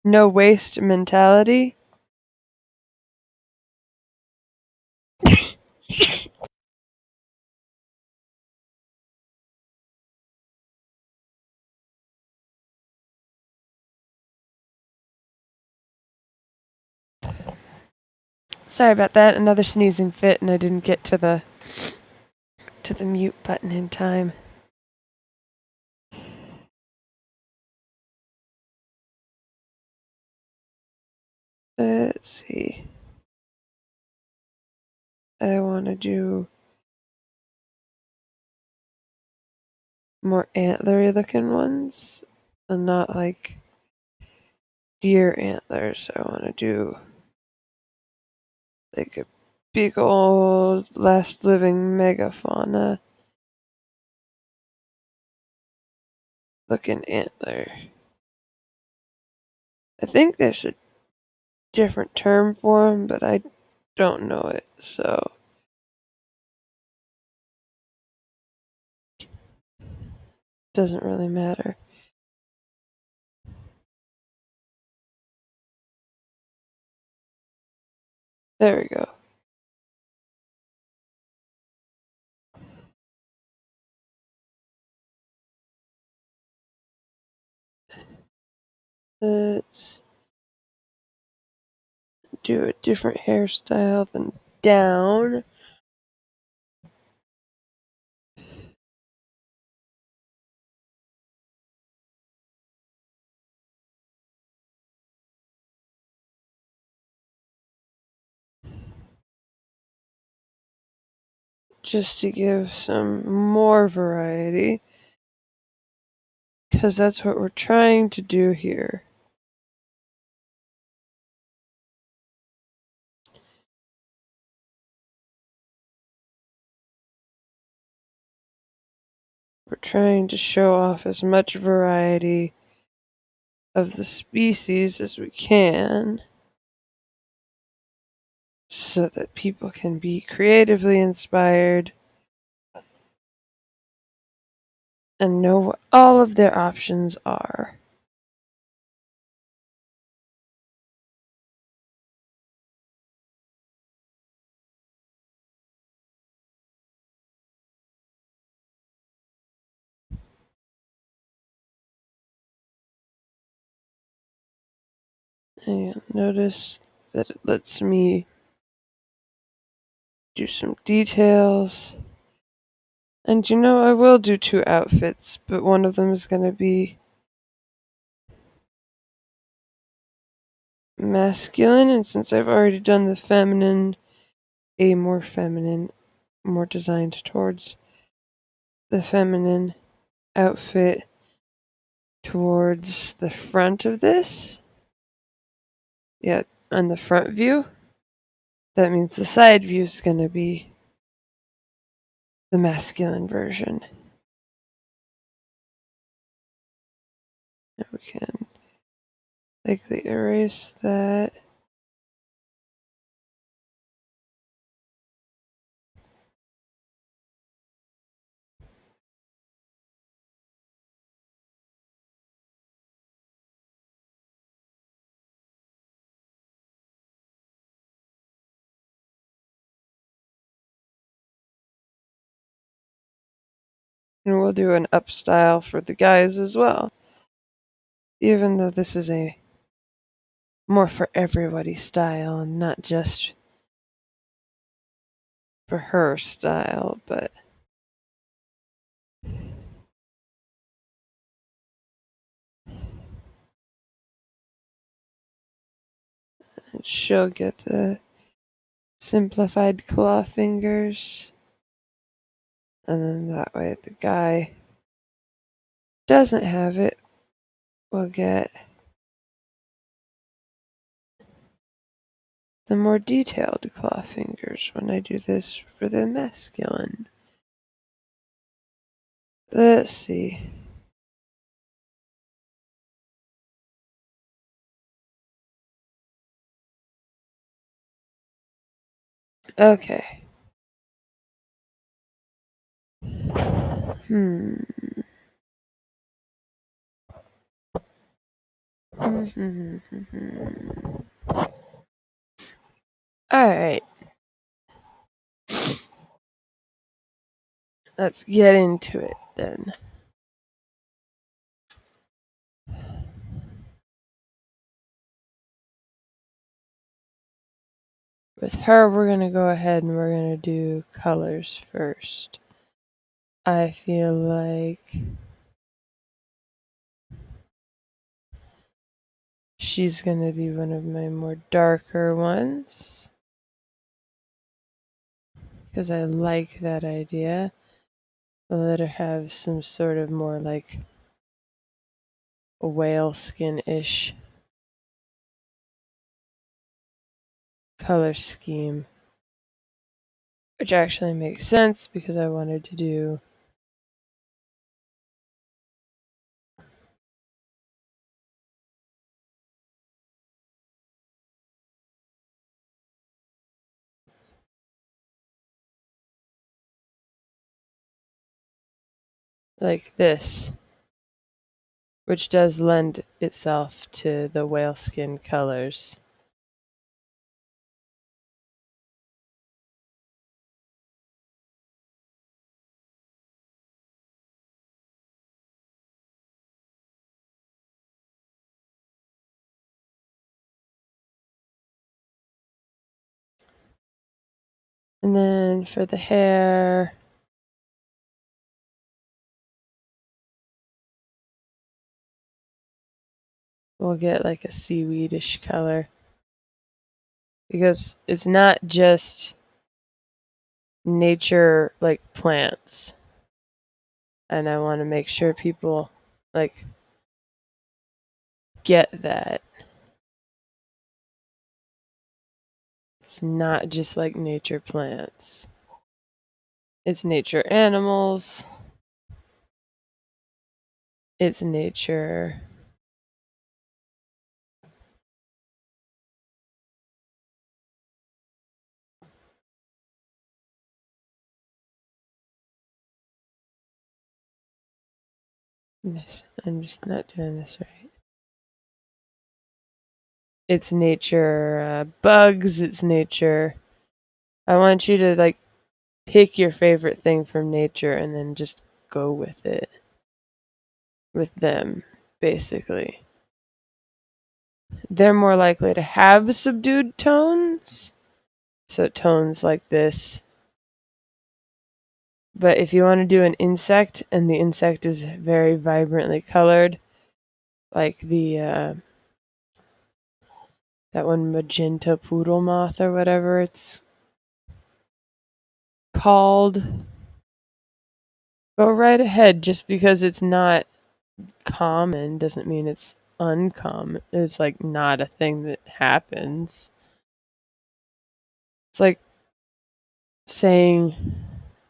no waste mentality. Sorry about that. Another sneezing fit, and I didn't get to the mute button in time. Let's see. I want to do more antlery looking ones, and not like deer antlers. I want to do like a big old last living megafauna looking antler. I think there's a different term for them, but I don't know it, so doesn't really matter. There we go. Let's do a different hairstyle than down. Just to give some more variety. Because that's what we're trying to do here. We're trying to show off as much variety of the species as we can so that people can be creatively inspired and know what all of their options are. And notice that it lets me do some details. And you know, I will do 2 outfits, but one of them is going to be masculine, and since I've already done the feminine, a more feminine, more designed towards the feminine outfit towards the front of this. Yeah, on the front view. That means the side view is going to be the masculine version. And we can likely erase that. And we'll do an up style for the guys as well. Even though this is a more for everybody style and not just for her style, but she'll get the simplified claw fingers. And then that way the guy doesn't have it will get the more detailed claw fingers when I do this for the masculine. Let's see. Okay. Alright. Let's get into it then. With her, we're going to go ahead and we're going to do colors first. I feel like she's going to be one of my more darker ones. Because I like that idea. I'll let her have some sort of more like a whale skin-ish color scheme. Which actually makes sense because I wanted to do like this, which does lend itself to the whale skin colors. And then for the hair, we'll get like a seaweedish color. Because it's not just nature like plants. And I want to make sure people like get that. It's not just like nature plants. It's nature animals. It's nature. I'm just not doing this right. It's nature bugs. It's nature. I want you to like pick your favorite thing from nature and then just go with it. With them, basically. They're more likely to have subdued tones. So tones like this. But if you want to do an insect and the insect is very vibrantly colored, like the that one magenta poodle moth or whatever it's called, go right ahead. Just because it's not common doesn't mean it's uncommon. It's like not a thing that happens. It's like saying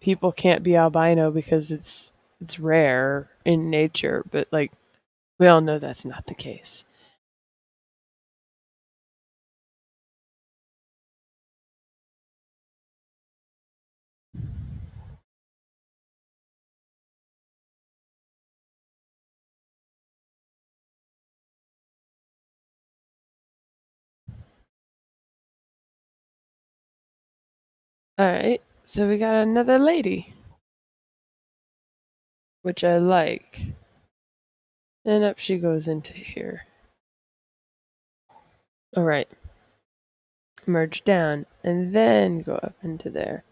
people can't be albino because it's rare in nature, but like we all know that's not the case. All right, so we got another lady, which I like. And up she goes into here. All right, merge down and then go up into there.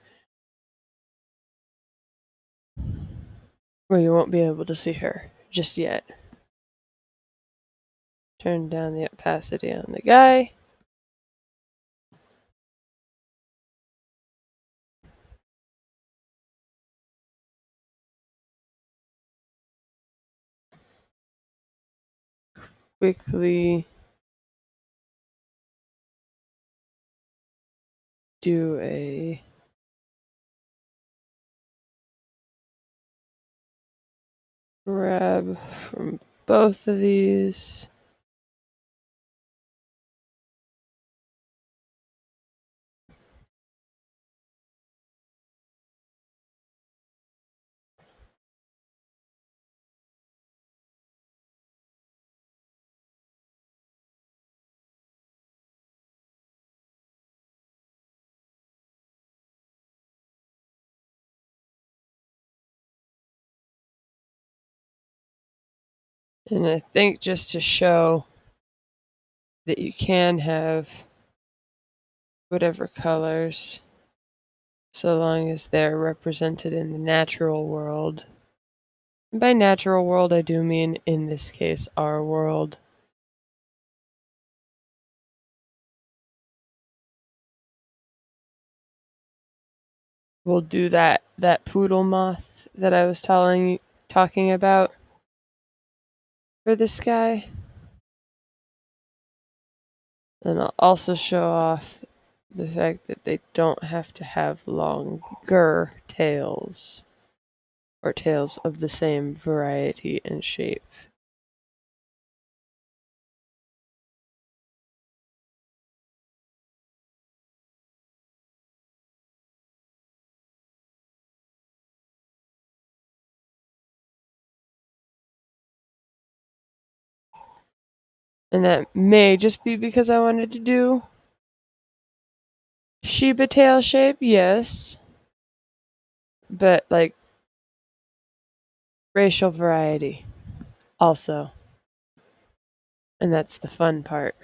Where you won't be able to see her just yet. Turn down the opacity on the guy. Quickly do a grab from both of these. And I think just to show that you can have whatever colors so long as they're represented in the natural world. And by natural world, I do mean, in this case, our world. We'll do that poodle moth that I was talking about for this guy. And I'll also show off the fact that they don't have to have longer tails or tails of the same variety and shape. And that may just be because I wanted to do Shiba tail shape, yes. But like racial variety also. And that's the fun part.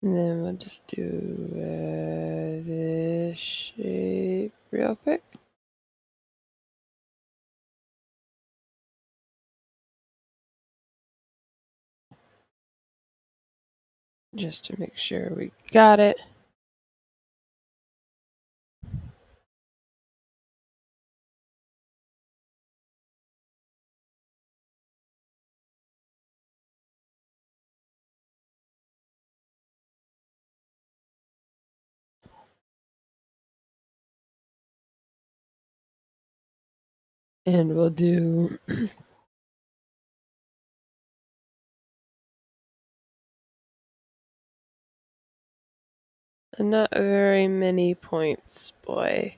And then we'll just do this shape real quick. Just to make sure we got it. And we'll do not very many points, boy.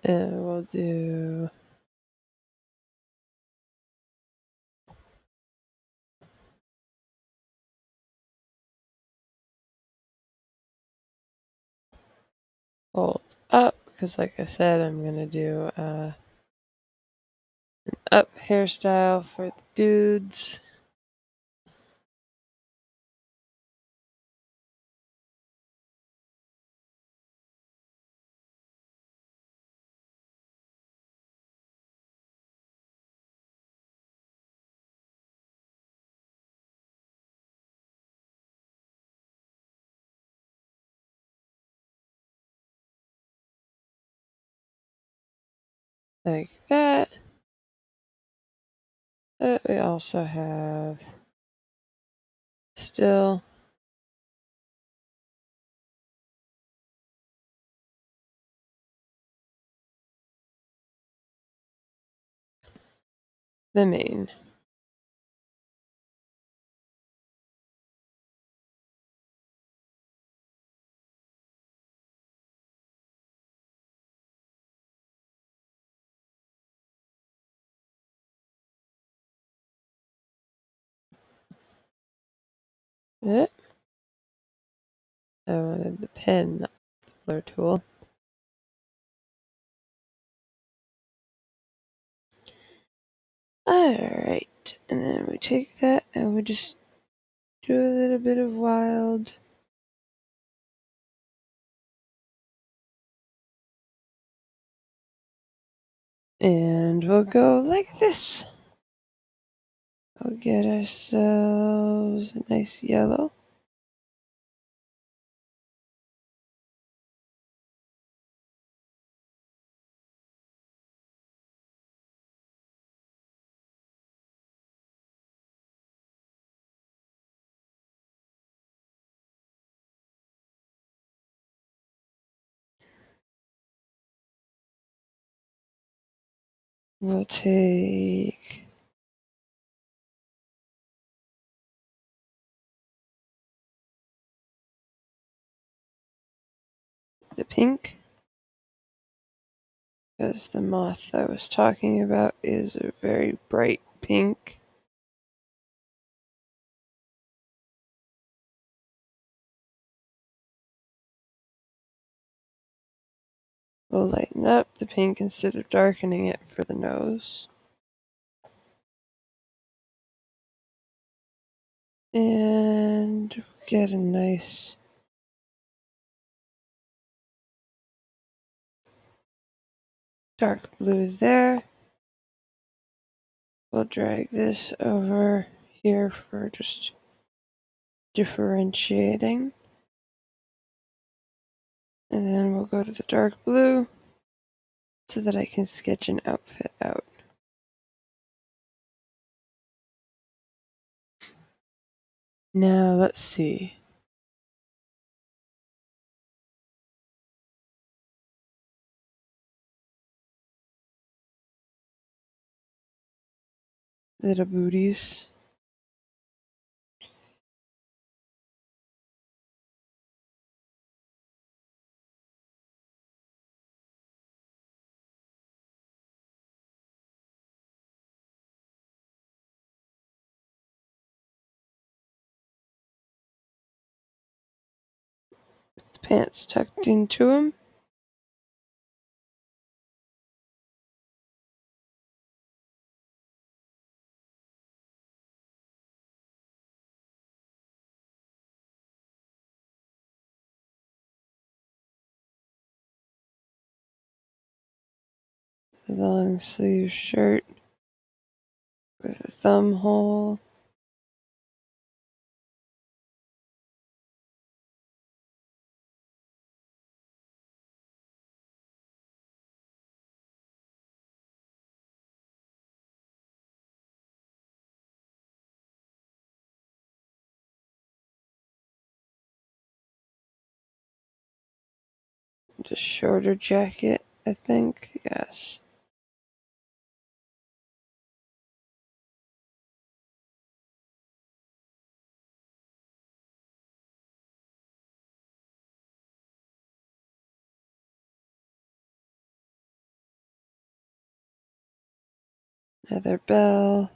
And we'll do hold up, because like I said, I'm gonna do an up hairstyle for the dudes. Like that. We also have still the mane. I wanted the pen, not the blur tool. Alright, and then we take that and we just do a little bit of wild. And we'll go like this. We'll get ourselves a nice yellow. We'll take the pink, because the moth I was talking about is a very bright pink. We'll lighten up the pink instead of darkening it for the nose. And get a nice dark blue there. We'll drag this over here for just differentiating. And then we'll go to the dark blue so that I can sketch an outfit out. Now let's see. Little booties. The pants tucked into them. The long sleeve shirt with a thumb hole. Just shorter jacket, I think. Yes. Another bell.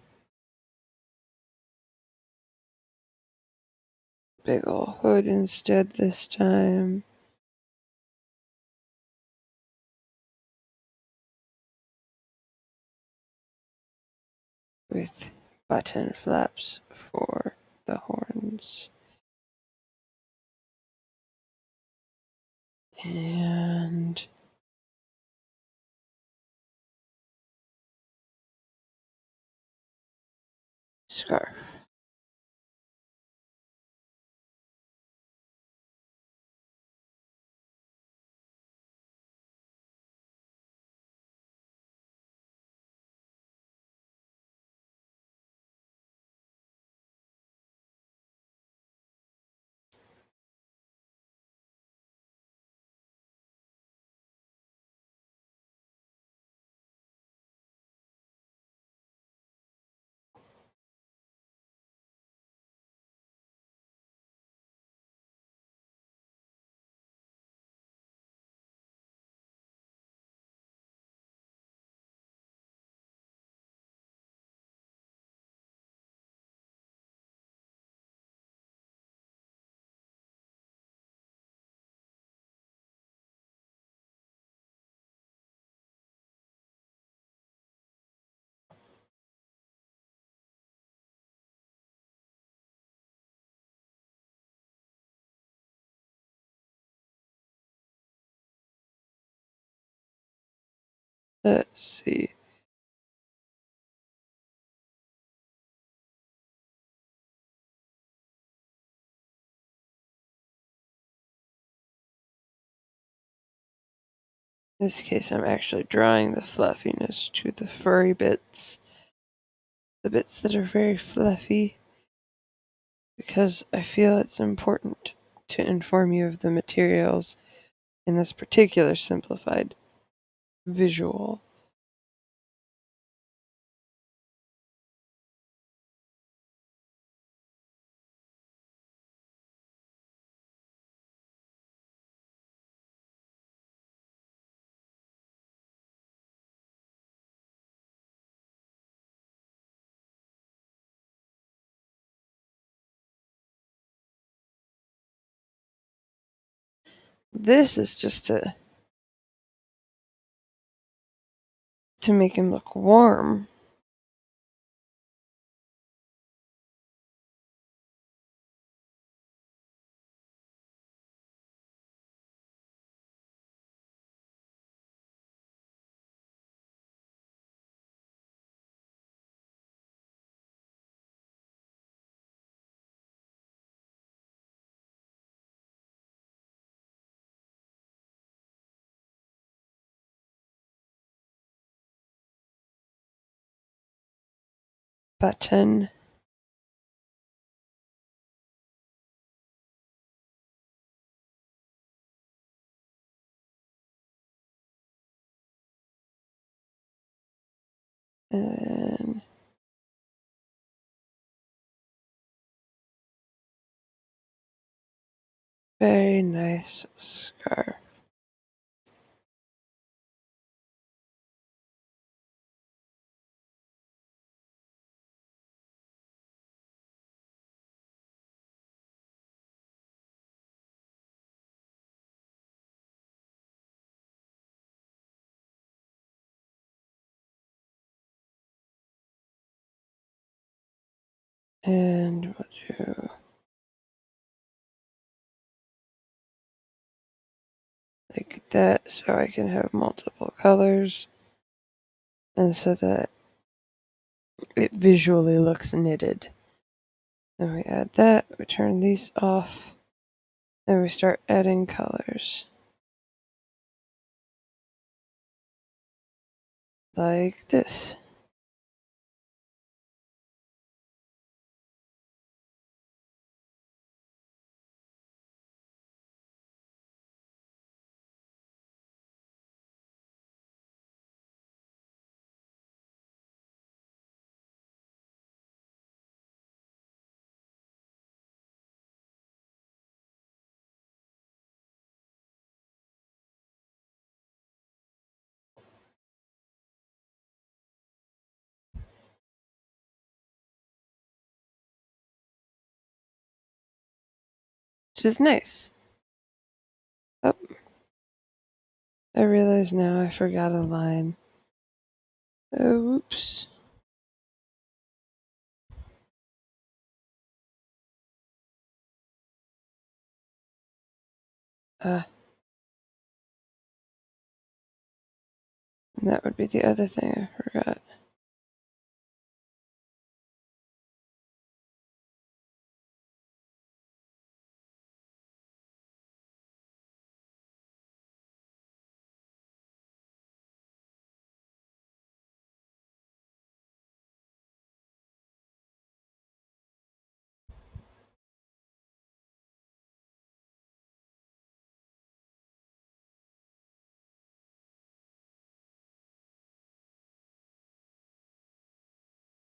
Big ol' hood instead this time. with button flaps for the horns. And scarf. Let's see. In this case, I'm actually drawing the fluffiness to the furry bits, the bits that are very fluffy, because I feel it's important to inform you of the materials in this particular simplified visual. This is just to make him look warm. Button. And very nice scarf. And we'll do like that so I can have multiple colors and so that it visually looks knitted. Then we add that, we turn these off, and we start adding colors. Like this. Which is nice. Oh, I realize now I forgot a line. Oh, oops. And that would be the other thing I forgot.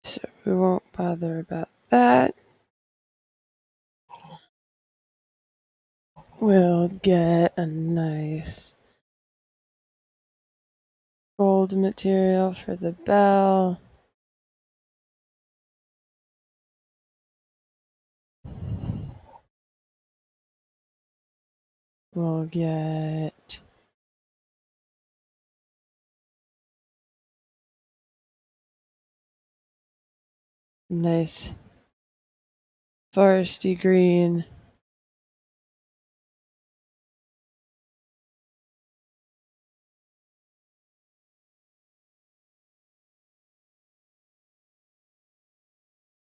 So we won't bother about that. We'll get a nice gold material for the bell. We'll get nice foresty green.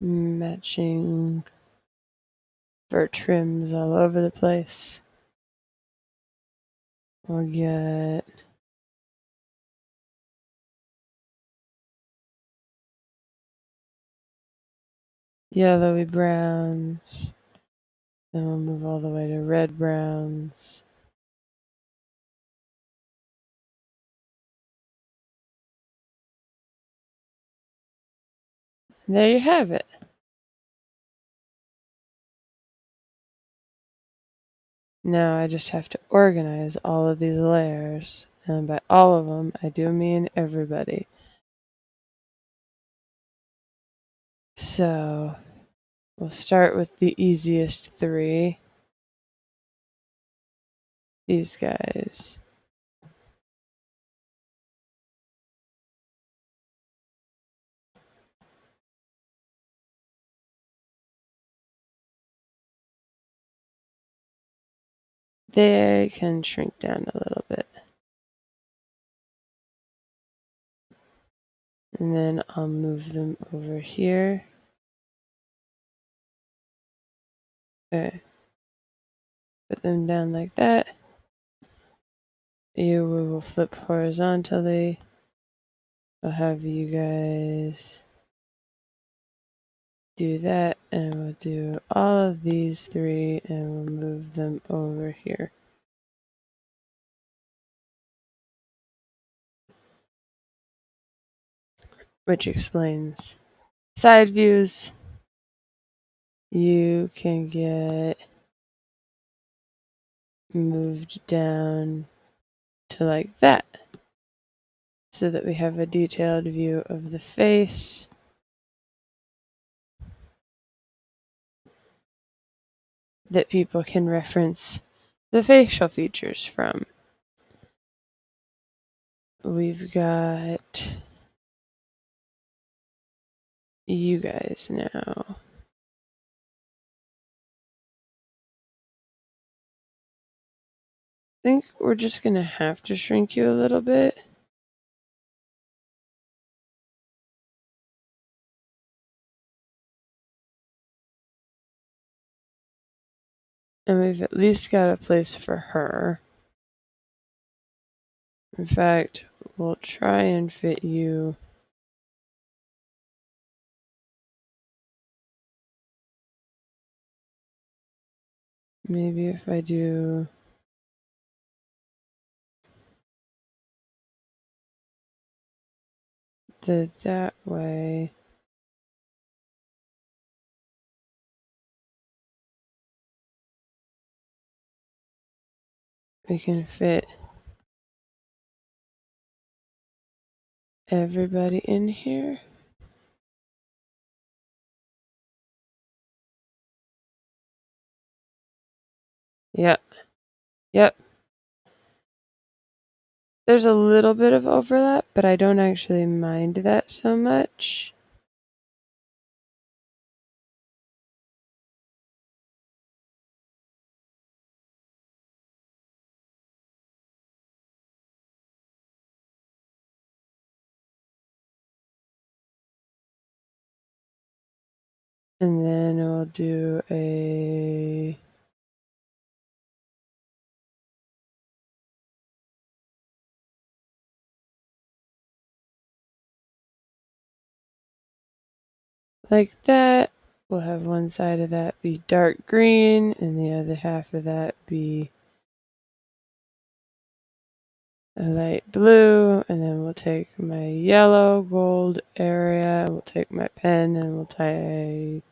Matching fur trims all over the place. We'll get yellowy browns. Then we'll move all the way to red browns. And there you have it. Now I just have to organize all of these layers. And by all of them, I do mean everybody. So we'll start with the easiest three. These guys. They can shrink down a little bit. And then I'll move them over here. Okay. Put them down like that. You will flip horizontally. I'll have you guys do that, and we'll do all of these three, and we'll move them over here. Which explains side views. You can get moved down to like that, so that we have a detailed view of the face. That people can reference the facial features from. We've got you guys now. I think we're just gonna have to shrink you a little bit. And we've at least got a place for her. In fact, we'll try and fit you. Maybe if I do that way. We can fit everybody in here. Yep. Yep. There's a little bit of overlap, but I don't actually mind that so much. And then we'll do a like that. We'll have one side of that be dark green and the other half of that be a light blue. And then we'll take my yellow gold area, we'll take my pen and we'll tie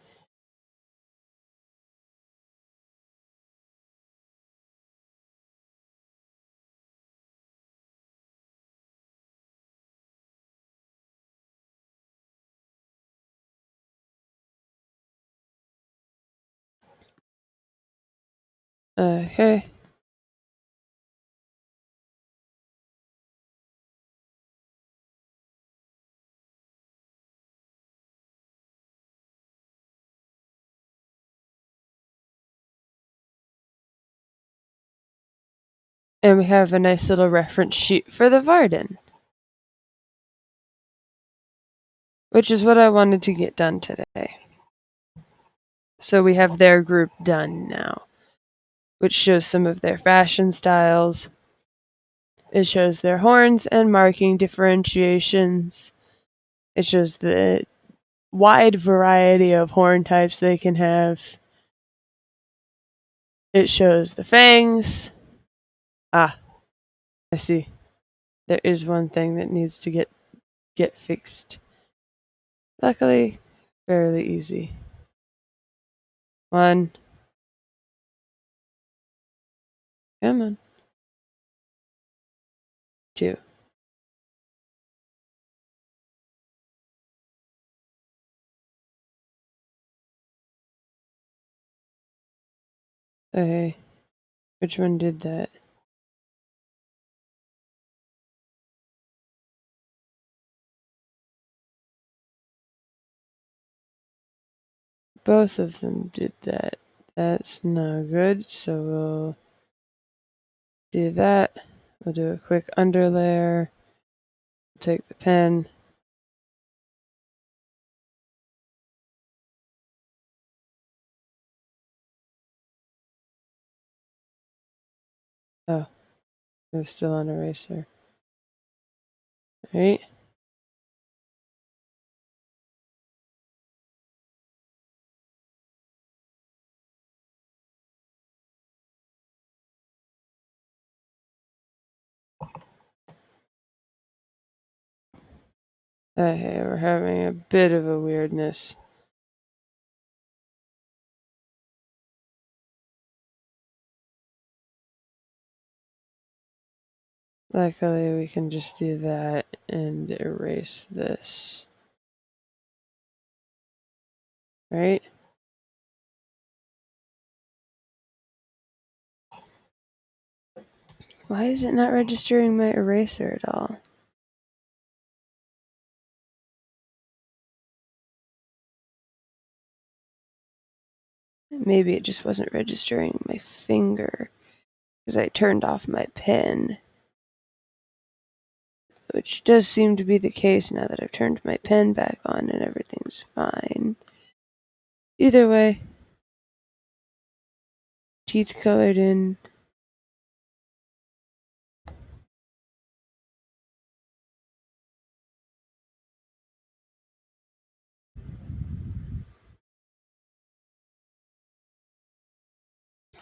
okay. And we have a nice little reference sheet for the VARDEN, which is what I wanted to get done today. So we have their group done now, which shows some of their fashion styles. It shows their horns and marking differentiations. It shows the wide variety of horn types they can have. It shows the fangs. Ah, I see. There is one thing that needs to get fixed. Luckily, fairly easy. 1. Come on. 2. Okay. Which one did that? Both of them did that. That's not good, so we'll do that. We'll do a quick underlayer. Take the pen. Oh, it was still on eraser. Right? Okay, we're having a bit of a weirdness. Luckily, we can just do that and erase this. Right? Why is it not registering my eraser at all? Maybe it just wasn't registering my finger because I turned off my pen, which does seem to be the case now that I've turned my pen back on and everything's fine. Either way, teeth colored in.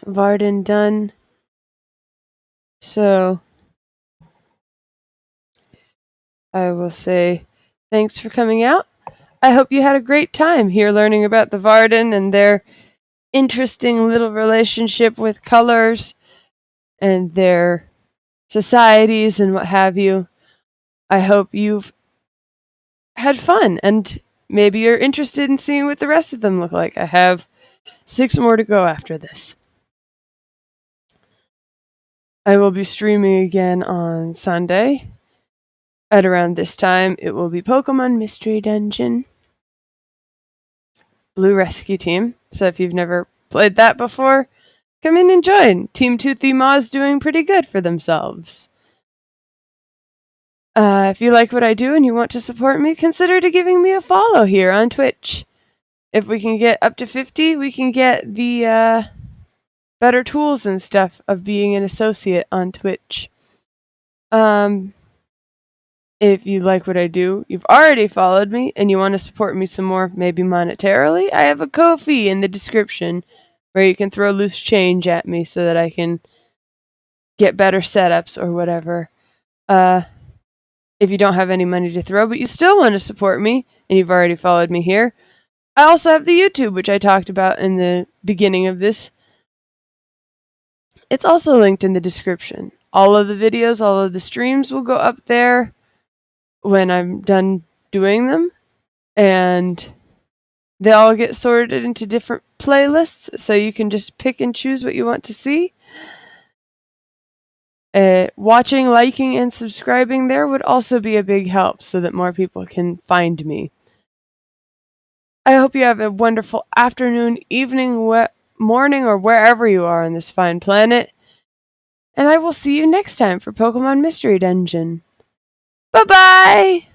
VARDEN done. So I will say thanks for coming out. I hope you had a great time here learning about the VARDEN and their interesting little relationship with colors and their societies and what have you. I hope you've had fun and maybe you're interested in seeing what the rest of them look like. I have 6 more to go after this. I will be streaming again on Sunday. At around this time, it will be Pokemon Mystery Dungeon. Blue Rescue Team. So if you've never played that before, come in and join. Team Toothy Maw's doing pretty good for themselves. If you like what I do and you want to support me, consider giving me a follow here on Twitch. if we can get up to 50, we can get the better tools and stuff of being an associate on Twitch. If you like what I do, you've already followed me, and you want to support me some more, maybe monetarily, I have a Ko-fi in the description where you can throw loose change at me so that I can get better setups or whatever. If you don't have any money to throw, but you still want to support me, and you've already followed me here, I also have the YouTube, which I talked about in the beginning of this. It's also linked in the description. All of the videos, all of the streams will go up there when I'm done doing them, and they all get sorted into different playlists, so you can just pick and choose what you want to see. Watching, liking, and subscribing there would also be a big help so that more people can find me. I hope you have a wonderful afternoon, evening, morning, or wherever you are on this fine planet. And I will see you next time for Pokemon Mystery Dungeon. Bye-bye!